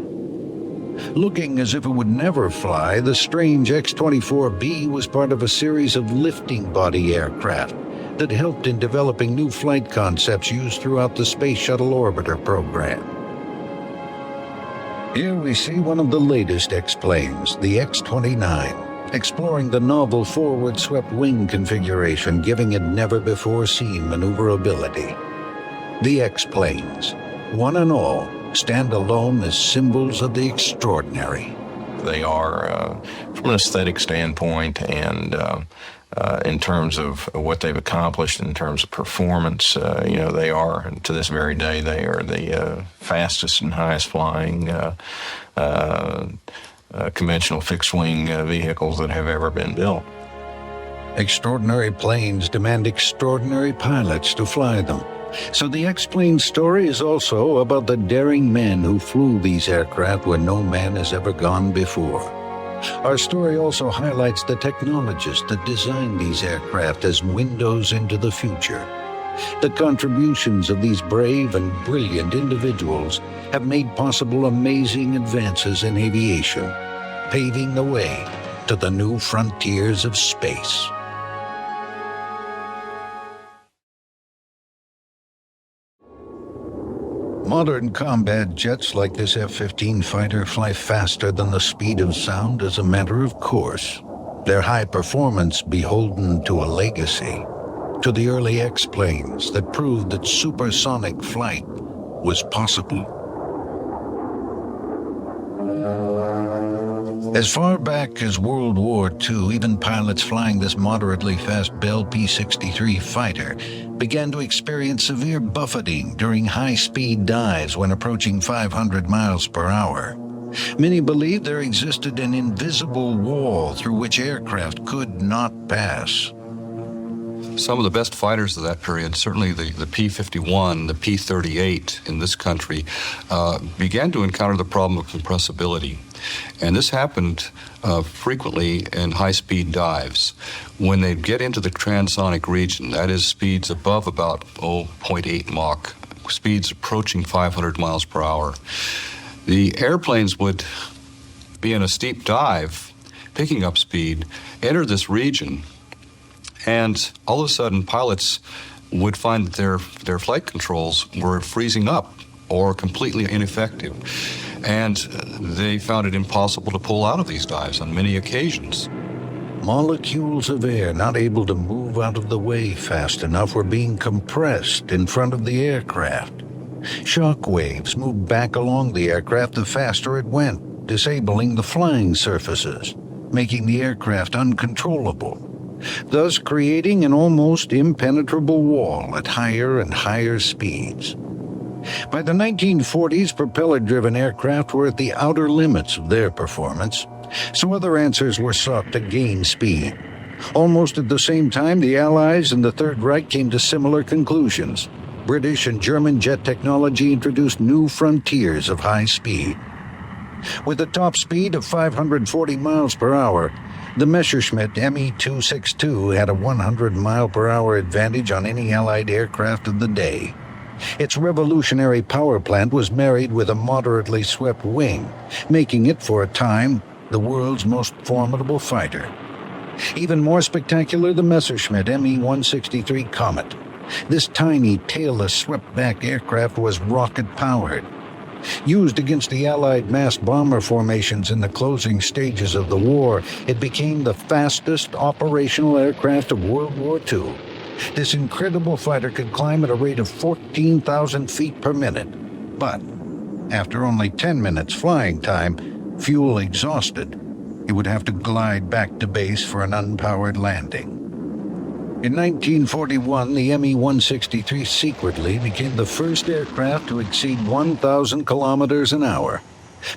Looking as if it would never fly, the strange X-24B was part of a series of lifting body aircraft that helped in developing new flight concepts used throughout the Space Shuttle Orbiter program. Here we see one of the latest X-planes, the X-29, exploring the novel forward swept wing configuration, giving it never-before-seen maneuverability. The X-planes, one and all, stand alone as symbols of the extraordinary. They are, from an aesthetic standpoint and in terms of what they've accomplished in terms of performance, they are, to this very day, they are the fastest and highest flying conventional fixed-wing vehicles that have ever been built. Extraordinary planes demand extraordinary pilots to fly them. So the X-plane story is also about the daring men who flew these aircraft where no man has ever gone before. Our story also highlights the technologists that designed these aircraft as windows into the future. The contributions of these brave and brilliant individuals have made possible amazing advances in aviation, paving the way to the new frontiers of space. Modern combat jets like this F-15 fighter fly faster than the speed of sound as a matter of course, their high performance beholden to a legacy, to the early X-planes that proved that supersonic flight was possible. As far back as World War II, even pilots flying this moderately fast Bell P-63 fighter began to experience severe buffeting during high-speed dives when approaching 500 miles per hour. Many believed there existed an invisible wall through which aircraft could not pass. Some of the best fighters of that period, certainly the P-51, the P-38 in this country, began to encounter the problem of compressibility. And this happened frequently in high-speed dives. When they'd get into the transonic region, that is speeds above about 0.8 Mach, speeds approaching 500 miles per hour, the airplanes would be in a steep dive, picking up speed, enter this region, and all of a sudden pilots would find that their flight controls were freezing up or completely ineffective. And they found it impossible to pull out of these dives on many occasions. Molecules of air not able to move out of the way fast enough were being compressed in front of the aircraft. Shock waves moved back along the aircraft the faster it went, disabling the flying surfaces, making the aircraft uncontrollable, thus creating an almost impenetrable wall at higher and higher speeds. By the 1940s, propeller-driven aircraft were at the outer limits of their performance, so other answers were sought to gain speed. Almost at the same time, the Allies and the Third Reich came to similar conclusions. British and German jet technology introduced new frontiers of high speed. With a top speed of 540 miles per hour, the Messerschmitt Me-262 had a 100-mile-per-hour advantage on any Allied aircraft of the day. Its revolutionary power plant was married with a moderately swept wing, making it, for a time, the world's most formidable fighter. Even more spectacular, the Messerschmitt Me-163 Comet. This tiny, tailless, swept-back aircraft was rocket-powered. Used against the Allied mass bomber formations in the closing stages of the war, it became the fastest operational aircraft of World War II. This incredible fighter could climb at a rate of 14,000 feet per minute. But after only 10 minutes flying time, fuel exhausted, it would have to glide back to base for an unpowered landing. In 1941, the Me-163 secretly became the first aircraft to exceed 1,000 kilometers an hour,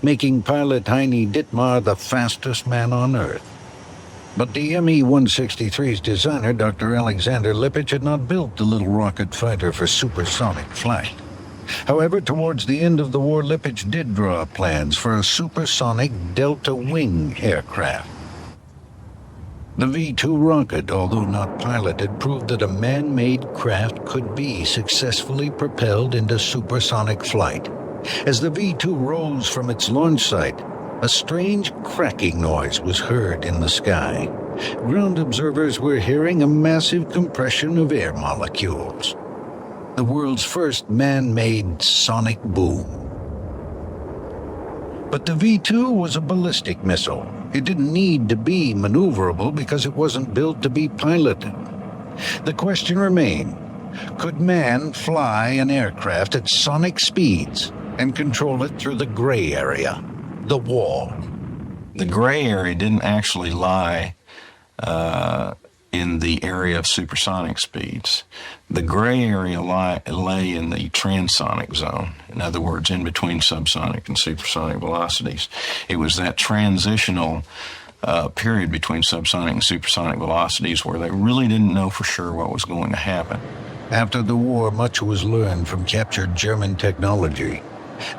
making pilot Heini Dittmar the fastest man on Earth. But the Me-163's designer, Dr. Alexander Lippitt, had not built the little rocket fighter for supersonic flight. However, towards the end of the war, Lippisch did draw up plans for a supersonic delta wing aircraft. The V-2 rocket, although not piloted, proved that a man-made craft could be successfully propelled into supersonic flight. As the V-2 rose from its launch site, a strange cracking noise was heard in the sky. Ground observers were hearing a massive compression of air molecules. The world's first man-made sonic boom. But the V-2 was a ballistic missile. It didn't need to be maneuverable because it wasn't built to be piloted. The question remained, could man fly an aircraft at sonic speeds and control it through the gray area, the wall? The gray area didn't actually lie in the area of supersonic speeds. The gray area lay in the transonic zone. In other words, in between subsonic and supersonic velocities. It was that transitional period between subsonic and supersonic velocities where they really didn't know for sure what was going to happen. After the war, much was learned from captured German technology.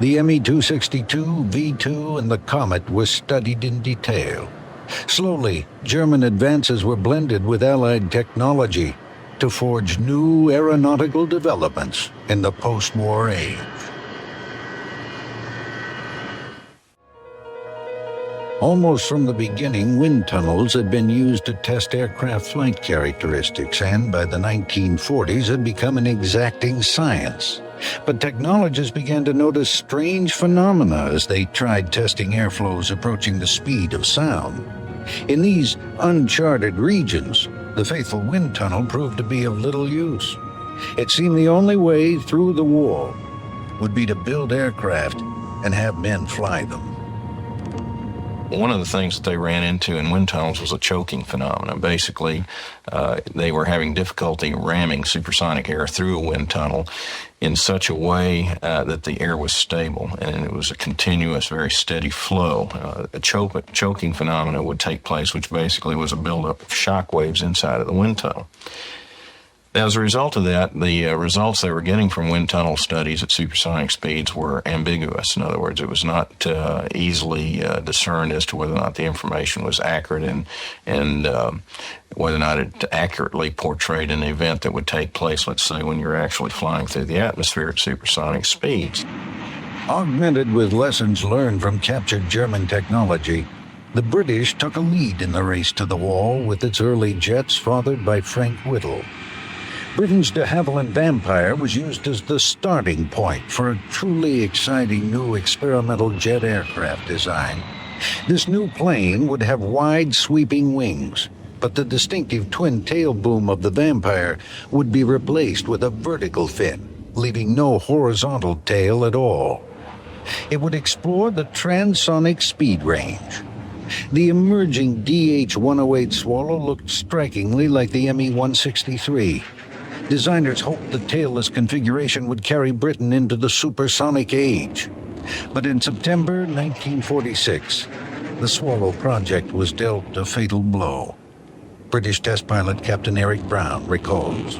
The Me-262, V-2, and the Comet were studied in detail. Slowly, German advances were blended with Allied technology to forge new aeronautical developments in the post-war age. Almost from the beginning, wind tunnels had been used to test aircraft flight characteristics and, by the 1940s, had become an exacting science. But technologists began to notice strange phenomena as they tried testing airflows approaching the speed of sound. In these uncharted regions, the faithful wind tunnel proved to be of little use. It seemed the only way through the war would be to build aircraft and have men fly them. One of the things that they ran into in wind tunnels was a choking phenomenon. Basically, they were having difficulty ramming supersonic air through a wind tunnel in such a way that the air was stable, and it was a continuous, very steady flow. A choking phenomenon would take place, which basically was a buildup of shock waves inside of the wind tunnel. As a result of that, the results they were getting from wind tunnel studies at supersonic speeds were ambiguous. In other words, it was not easily discerned as to whether or not the information was accurate and whether or not it accurately portrayed an event that would take place, let's say, when you're actually flying through the atmosphere at supersonic speeds. Augmented with lessons learned from captured German technology, the British took a lead in the race to the wall with its early jets fathered by Frank Whittle. Britain's de Havilland Vampire was used as the starting point for a truly exciting new experimental jet aircraft design. This new plane would have wide sweeping wings, but the distinctive twin tail boom of the Vampire would be replaced with a vertical fin, leaving no horizontal tail at all. It would explore the transonic speed range. The emerging DH-108 Swallow looked strikingly like the Me-163. Designers hoped the tailless configuration would carry Britain into the supersonic age. But in September 1946, the Swallow project was dealt a fatal blow. British test pilot Captain Eric Brown recalls.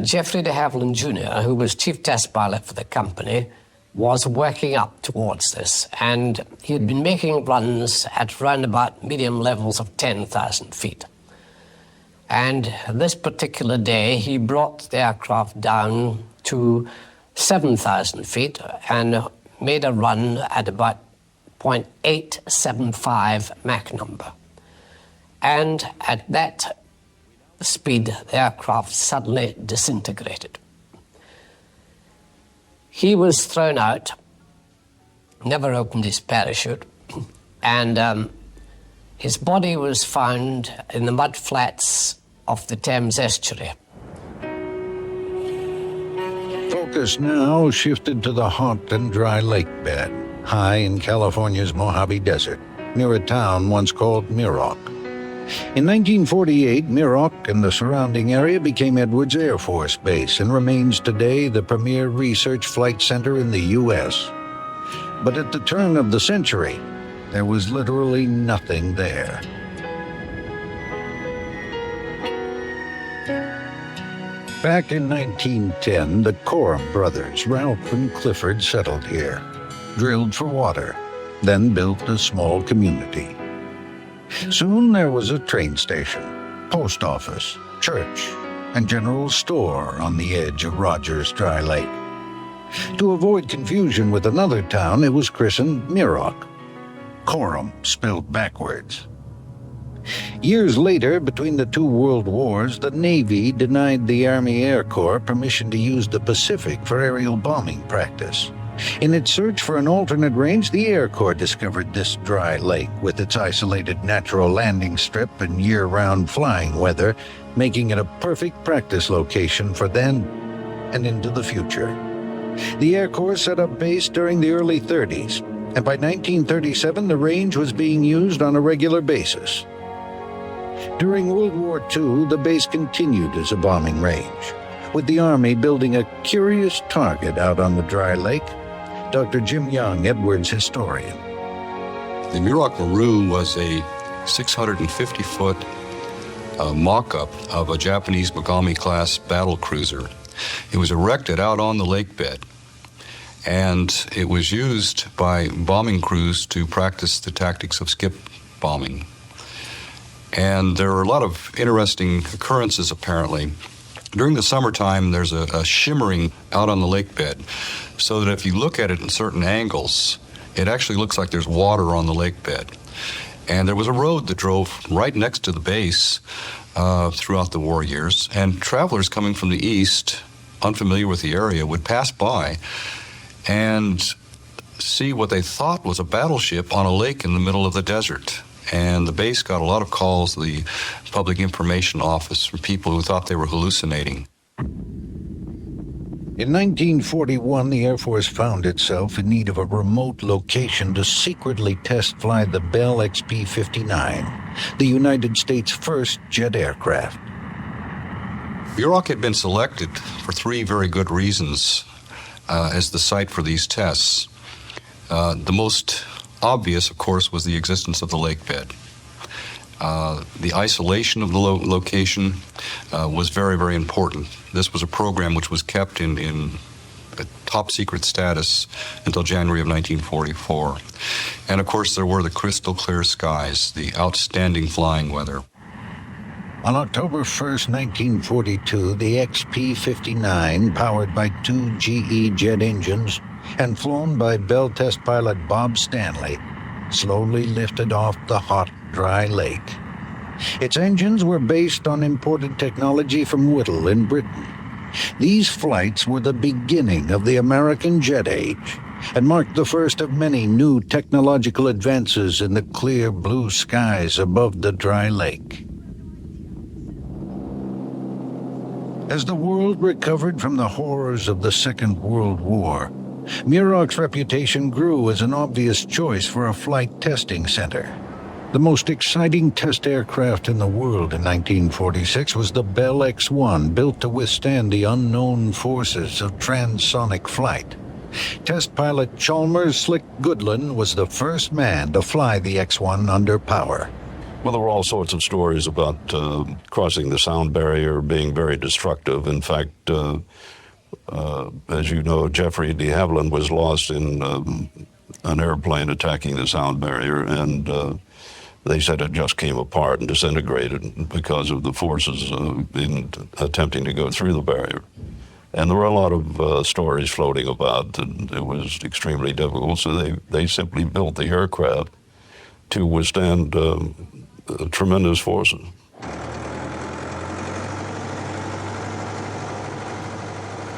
Geoffrey de Havilland Jr., who was chief test pilot for the company, was working up towards this, and he had been making runs at round about medium levels of 10,000 feet. And this particular day, he brought the aircraft down to 7,000 feet and made a run at about 0.875 Mach number. And at that speed, the aircraft suddenly disintegrated. He was thrown out, never opened his parachute, and his body was found in the mud flats of the Thames estuary. Focus now shifted to the hot and dry lake bed, high in California's Mojave Desert, near a town once called Muroc. In 1948, Muroc and the surrounding area became Edwards Air Force Base and remains today the premier research flight center in the U.S. But at the turn of the century, there was literally nothing there. Back in 1910, the Coram brothers, Ralph and Clifford, settled here, drilled for water, then built a small community. Soon there was a train station, post office, church, and general store on the edge of Rogers Dry Lake. To avoid confusion with another town, it was christened Muroc, Coram spelled backwards. Years later, between the two world wars, the Navy denied the Army Air Corps permission to use the Pacific for aerial bombing practice. In its search for an alternate range, the Air Corps discovered this dry lake with its isolated natural landing strip and year-round flying weather, making it a perfect practice location for then and into the future. The Air Corps set up base during the early 30s, and by 1937 the range was being used on a regular basis. During World War II, the base continued as a bombing range, with the Army building a curious target out on the dry lake. Dr. Jim Young, Edwards historian. The Muroc Maru was a 650-foot mock-up of a Japanese Mogami-class battle cruiser. It was erected out on the lake bed, and it was used by bombing crews to practice the tactics of skip bombing. And there are a lot of interesting occurrences, apparently. During the summertime, there's a shimmering out on the lake bed, so that if you look at it in certain angles, it actually looks like there's water on the lake bed. And there was a road that drove right next to the base throughout the war years, and travelers coming from the east, unfamiliar with the area, would pass by and see what they thought was a battleship on a lake in the middle of the desert. And the base got a lot of calls, the Public Information Office, from people who thought they were hallucinating. In 1941, the Air Force found itself in need of a remote location to secretly test fly the Bell XP-59, the United States' first jet aircraft. Muroc had been selected for three very good reasons as the site for these tests. The most obvious, of course, was the existence of the lake bed. The isolation of the location was very, very important. This was a program which was kept in a top secret status until January of 1944. And of course, there were the crystal clear skies, the outstanding flying weather. On October 1st, 1942, the XP-59, powered by two GE jet engines and flown by Bell test pilot Bob Stanley, slowly lifted off the hot, dry lake. Its engines were based on imported technology from Whittle in Britain. These flights were the beginning of the American jet age and marked the first of many new technological advances in the clear blue skies above the dry lake. As the world recovered from the horrors of the Second World War, Muroc's reputation grew as an obvious choice for a flight testing center. The most exciting test aircraft in the world in 1946 was the Bell X-1, built to withstand the unknown forces of transonic flight. Test pilot Chalmers Slick Goodland was the first man to fly the X-1 under power. Well, there were all sorts of stories about crossing the sound barrier being very destructive. In fact, as you know, Jeffrey de Havilland was lost in an airplane attacking the sound barrier, and they said it just came apart and disintegrated because of the forces in attempting to go through the barrier. And there were a lot of stories floating about that it was extremely difficult, so they simply built the aircraft to withstand tremendous forces.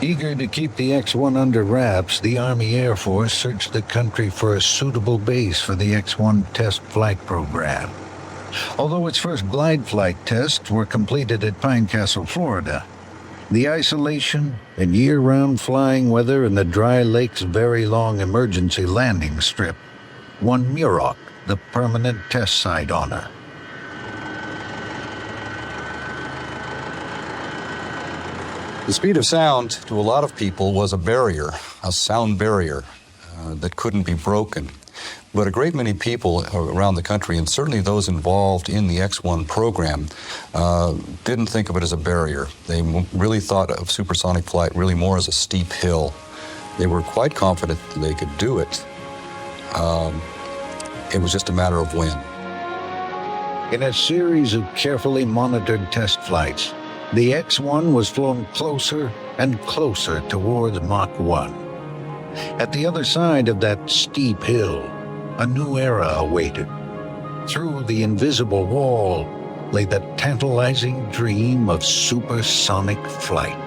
Eager to keep the X-1 under wraps, the Army Air Force searched the country for a suitable base for the X-1 test flight program. Although its first glide flight tests were completed at Pine Castle, Florida, the isolation and year-round flying weather in the dry lake's very long emergency landing strip won Muroc the permanent test site honor. The speed of sound, to a lot of people, was a barrier, a sound barrier that couldn't be broken. But a great many people around the country, and certainly those involved in the X-1 program, didn't think of it as a barrier. They really thought of supersonic flight really more as a steep hill. They were quite confident that they could do it. It was just a matter of when. In a series of carefully monitored test flights, the X-1 was flown closer and closer towards Mach 1. At the other side of that steep hill, a new era awaited. Through the invisible wall lay the tantalizing dream of supersonic flight.